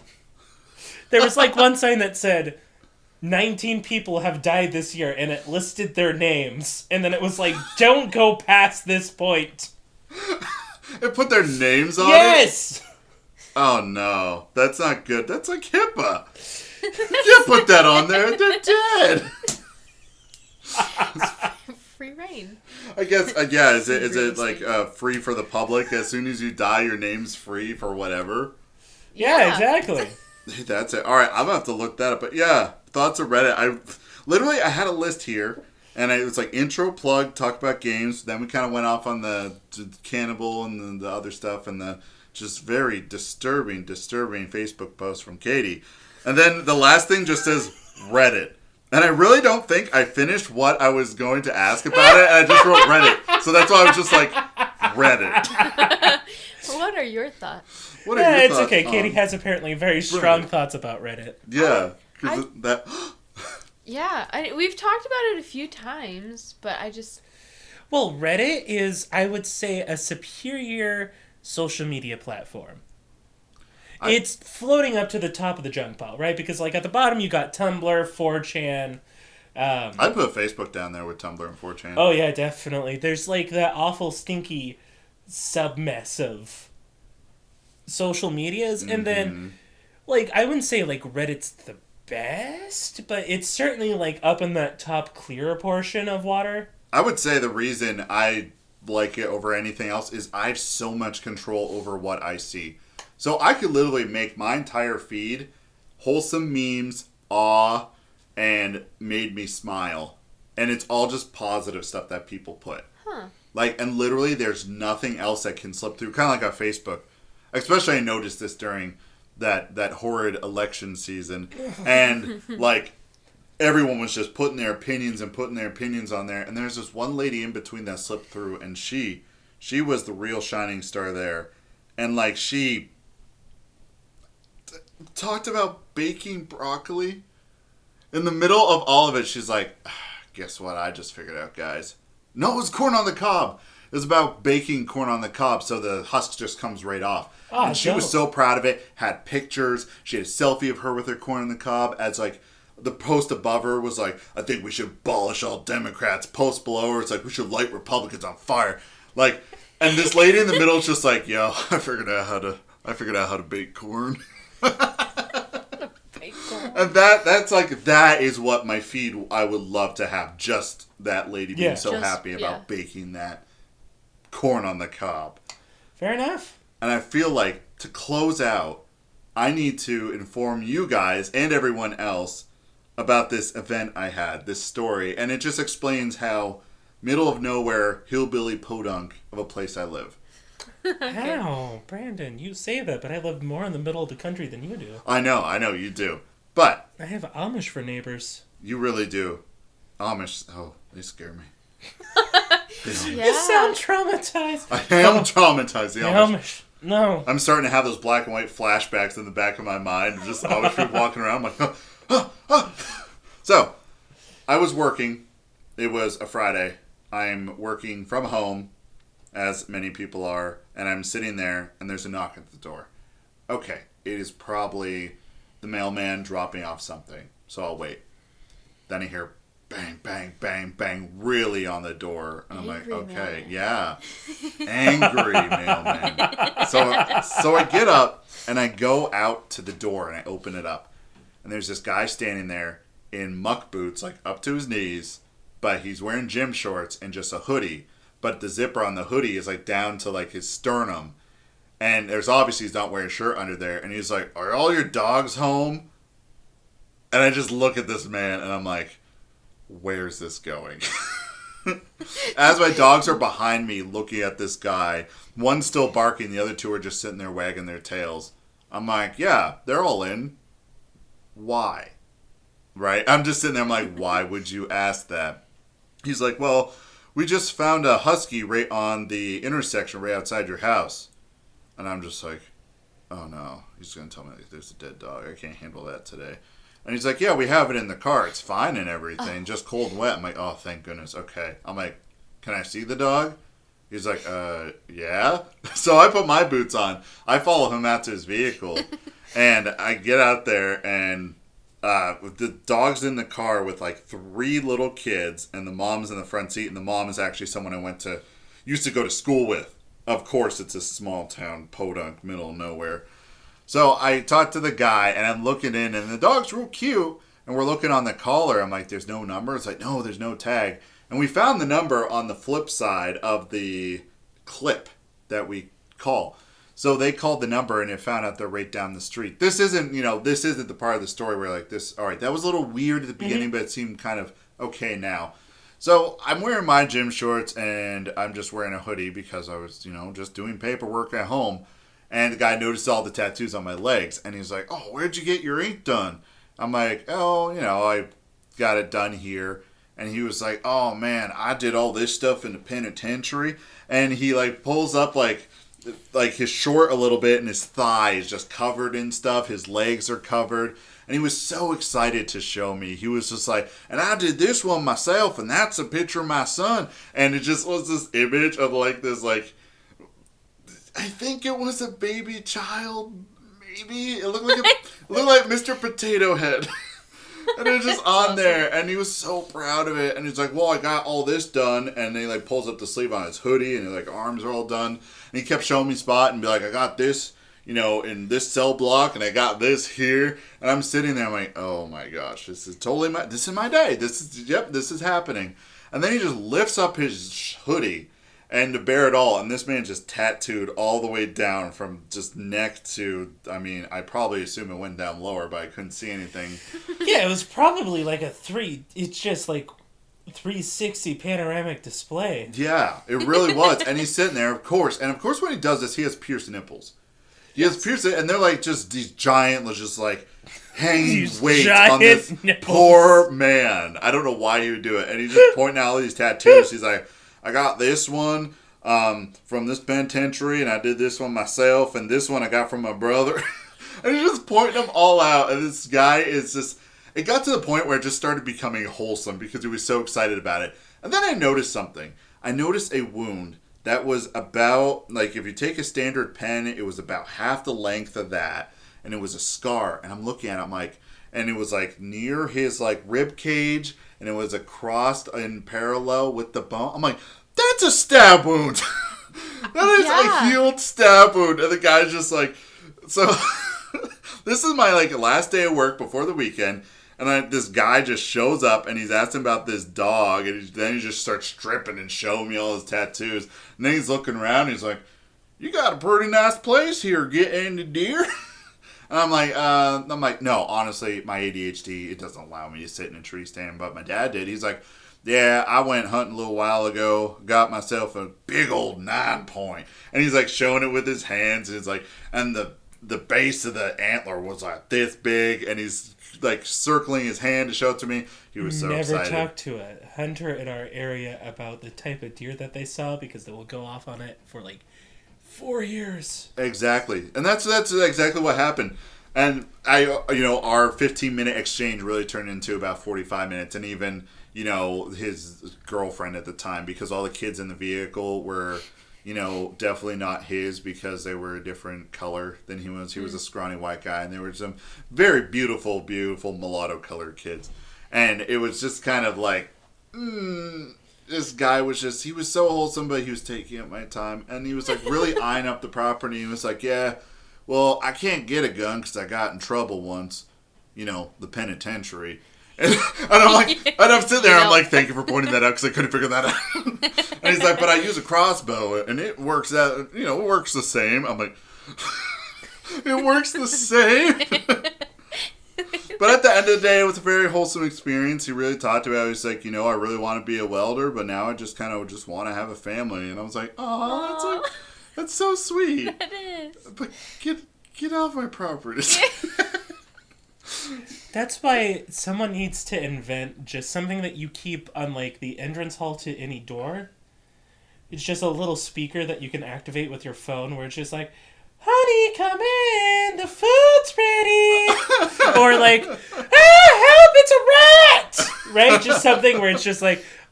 There was, like, one sign that said, 19 people have died this year, and it listed their names. And then it was like, don't go past this point. It put their names on it? Yes! Oh no, that's not good. That's like HIPAA. You can't put that on there. They're dead. Free reign. I guess, yeah, is it like free for the public? As soon as you die, your name's free for whatever? Yeah, exactly. That's it. Alright, I'm gonna have to look that up. But yeah, thoughts of Reddit. I had a list here. And it was like intro, plug, talk about games. Then we kind of went off on the cannibal and the other stuff and the just very disturbing Facebook post from Katie. And then the last thing just says Reddit. And I really don't think I finished what I was going to ask about it. And I just wrote Reddit. So that's why I was just like, Reddit. What are your thoughts? What are your It's thoughts okay. Katie on- has apparently very strong Reddit. thoughts about Reddit. Yeah. Because that... Yeah, we've talked about it a few times, but I just... Well, Reddit is, I would say, a superior social media platform. It's floating up to the top of the junk pile, right? Because, like, at the bottom you got Tumblr, 4chan, I'd put Facebook down there with Tumblr and 4chan. Oh yeah, definitely. There's like that awful stinky sub-mess of social medias, and then like I wouldn't say like Reddit's the best, but it's certainly like up in that top clearer portion of water. I would say the reason I like it over anything else is I have so much control over what I see. So I could literally make my entire feed wholesome memes, awe, and made me smile. And it's all just positive stuff that people put. Huh. Like, and literally there's nothing else that can slip through. Kind of like on Facebook. Especially I noticed this during that horrid election season. And, like, everyone was just putting their opinions on there. And there's this one lady in between that slipped through. And she was the real shining star there. And, like, she talked about baking broccoli. In the middle of all of it, she's like, guess what I just figured out, guys? No, it was corn on the cob. It was about baking corn on the cob so the husk just comes right off. Oh, and she was so proud of it, had pictures. She had a selfie of her with her corn on the cob. As like, the post above her was like, I think we should abolish all Democrats. Post below her, it's like, we should light Republicans on fire. Like, and this lady in the middle is just like, yo, I figured out how to bake corn. And that is what my feed I would love to have. Just that lady being happy about baking that corn on the cob. Fair enough. And I feel like to close out, I need to inform you guys and everyone else about this event I had, this story. And it just explains how middle of nowhere, hillbilly podunk of a place I live. How? Brandon, you say that, but I live more in the middle of the country than you do. I know you do. But I have Amish for neighbors. You really do. Amish, they scare me. Yeah. You sound traumatized. I am traumatized. The Amish. No. I'm starting to have those black and white flashbacks in the back of my mind. Just Amish people walking around. I'm like, So, I was working. It was a Friday. I'm working from home, as many people are, and I'm sitting there, and there's a knock at the door. Okay, it is probably the mailman dropping off something, so I'll wait. Then I hear bang, bang, bang, bang, really on the door, and I'm like, okay, yeah, angry mailman. So I get up, and I go out to the door, and I open it up, and there's this guy standing there in muck boots, like up to his knees, but he's wearing gym shorts and just a hoodie, but the zipper on the hoodie is like down to like his sternum. And there's obviously he's not wearing a shirt under there. And he's like, are all your dogs home? And I just look at this man and I'm like, where's this going? As my dogs are behind me looking at this guy, one's still barking, the other two are just sitting there wagging their tails. I'm like, yeah, they're all in. Why? Right? I'm just sitting there, I'm like, why would you ask that? He's like, well, we just found a husky right on the intersection right outside your house. And I'm just like, oh no, he's going to tell me there's a dead dog. I can't handle that today. And he's like, yeah, we have it in the car. It's fine and everything, just cold and wet. I'm like, oh, thank goodness. Okay. I'm like, can I see the dog? He's like, yeah. So I put my boots on. I follow him out to his vehicle. And I get out there and the dog's in the car with like 3 little kids and the mom's in the front seat. And the mom is actually someone I used to go to school with. Of course, it's a small town, podunk, middle of nowhere. So I talked to the guy, and I'm looking in, and the dog's real cute. And we're looking on the collar. I'm like, there's no number? It's like, no, there's no tag. And we found the number on the flip side of the clip that we call. So they called the number, and it found out they're right down the street. This isn't the part of the story where like this, all right, that was a little weird at the beginning, but it seemed kind of okay now. So I'm wearing my gym shorts and I'm just wearing a hoodie because I was, just doing paperwork at home. And the guy noticed all the tattoos on my legs and he's like, oh, where'd you get your ink done? I'm like, oh, I got it done here. And he was like, oh man, I did all this stuff in the penitentiary. And he like pulls up like his short a little bit and his thigh is just covered in stuff. His legs are covered. And he was so excited to show me. He was just like, and I did this one myself, and that's a picture of my son. And it just was this image of like this, like, I think it was a baby child, maybe. It looked like Mr. Potato Head. And it was just on there, and he was so proud of it. And he's like, well, I got all this done. And then he like pulls up the sleeve on his hoodie, and his like arms are all done. And he kept showing me spot and be like, I got this, in this cell block, and I got this here. And I'm sitting there, I'm like, oh my gosh, this is my day. This is happening. And then he just lifts up his hoodie and to bear it all, and this man just tattooed all the way down from just neck to, I probably assume it went down lower, but I couldn't see anything. Yeah, it was probably like it's just like 360 panoramic display. Yeah, it really was. And he's sitting there, of course. And of course when he does this, he has pierced nipples. He has pierced it, and they're like just these giant, just like hanging weight on this nipples. Poor man. I don't know why he would do it. And he's just pointing out all these tattoos. He's like, I got this one from this penitentiary, and I did this one myself, and this one I got from my brother. And he's just pointing them all out. And this guy is just... It got to the point where it just started becoming wholesome because he was so excited about it. And then I noticed something. I noticed a wound that was about... Like, if you take a standard pen, it was about half the length of that. And it was a scar. And I'm looking at it, I'm like... And it was, like, near his, like, rib cage... And it was crossed in parallel with the bone. I'm like, that's a stab wound. That is a healed stab wound. And the guy's just like, so this is my last day of work before the weekend. And this guy just shows up and he's asking about this dog. And then he just starts stripping and showing me all his tattoos. And then he's looking around and he's like, you got a pretty nice place here getting into deer. And I'm like, no, honestly, my ADHD, it doesn't allow me to sit in a tree stand, but my dad did. He's like, yeah, I went hunting a little while ago, got myself a big old 9-point. And he's like showing it with his hands, and it's like, and the base of the antler was like this big, and he's like circling his hand to show it to me. He was so excited. Never talk to a hunter in our area about the type of deer that they saw, because they will go off on it for 4 years. Exactly. And that's exactly what happened. And our 15-minute exchange really turned into about 45 minutes. And even, his girlfriend at the time, because all the kids in the vehicle were, definitely not his because they were a different color than he was. He was a scrawny white guy. And there were some very beautiful, beautiful mulatto-colored kids. And it was just kind of like, this guy was he was so wholesome, but he was taking up my time. And he was really eyeing up the property. He was like, yeah, well, I can't get a gun because I got in trouble once, the penitentiary. And I'm like, and I'm sitting there, I'm like, thank you for pointing that out because I couldn't figure that out. And he's like, but I use a crossbow and it works out, it works the same. I'm like, it works the same. But at the end of the day, it was a very wholesome experience. He really talked about it. He's like, I really want to be a welder, but now I just kind of just want to have a family. And I was like, oh, that's so sweet. That is. But get off my property. That's why someone needs to invent just something that you keep on the entrance hall to any door. It's just a little speaker that you can activate with your phone where it's just like, honey, come in, the food's ready. Or help, it's a rat. Right? Just something where it's just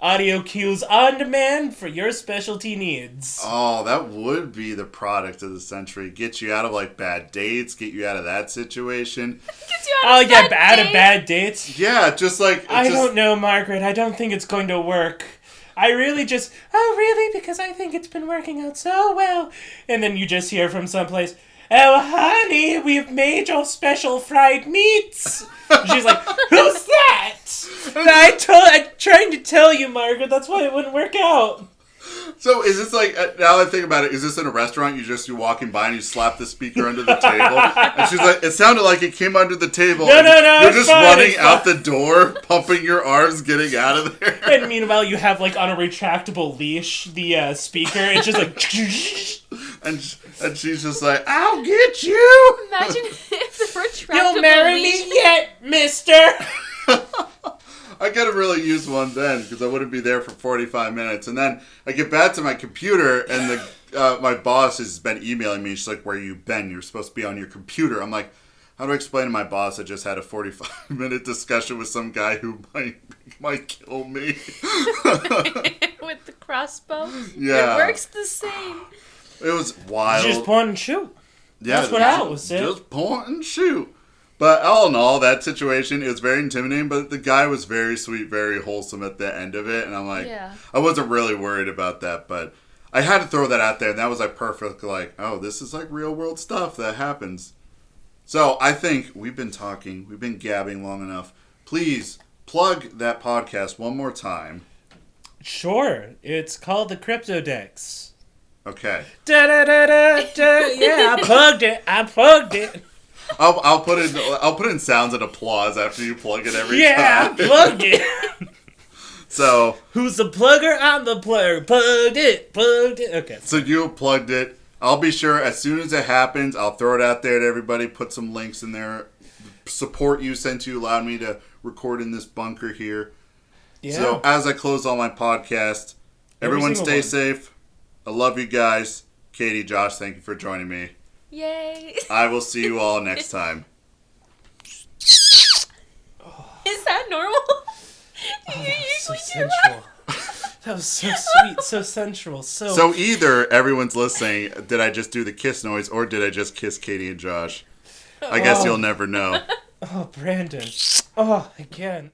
audio cues on demand for your specialty needs. Oh, that would be the product of the century. Get you out of bad dates, get you out of that situation. Get you out of bad dates? Yeah, just I don't know, Margaret. I don't think it's going to work. I really just, really? Because I think it's been working out so well. And then you just hear from someplace, oh, honey, we've made your special fried meats. She's like, who's that? I'm trying to tell you, Margaret, that's why it wouldn't work out. So is this now that I think about it, is this in a restaurant? You're walking by and you slap the speaker under the table? And she's like, it sounded like it came under the table. No, you're just running out the door, pumping your arms, getting out of there. And meanwhile, you have on a retractable leash, the speaker. It's just and she's just like, I'll get you. Imagine if the retractable You'll marry me yet, mister. I could have really used one then because I wouldn't be there for 45 minutes. And then I get back to my computer and my boss has been emailing me. She's like, where you been? You're supposed to be on your computer. I'm like, how do I explain to my boss I just had a 45-minute discussion with some guy who might kill me? With the crossbow? Yeah. It works the same. It was wild. Just point and shoot. Yeah, that's what I was saying. Just point and shoot. But all in all, that situation, it was very intimidating, but the guy was very sweet, very wholesome at the end of it. And I'm like, Yeah. I wasn't really worried about that, but I had to throw that out there. And that was like perfect, like, oh, this is like real world stuff that happens. So I think we've been gabbing long enough. Please plug that podcast one more time. Sure. It's called the Cryptodex. Okay. Da-da-da-da-da. Yeah, I plugged it. I'll put in sounds and applause after you plug it every Yeah, time. I plugged it. So Who's the plugger? I'm the plugger. Plugged it. Okay. So you plugged it. I'll be sure as soon as it happens, I'll throw it out there to everybody, put some links in there. Support you since you allowed me to record in this bunker here. Yeah. So as I close all my podcast, everyone stay safe. I love you guys. Katie, Josh, thank you for joining me. Yay. I will see you all next time. Is that normal? Do you So usually do sensual. That was so sweet, so sensual, So either everyone's listening, did I just do the kiss noise or did I just kiss Katie and Josh? I guess you'll never know. Oh, Brandon. Oh, again.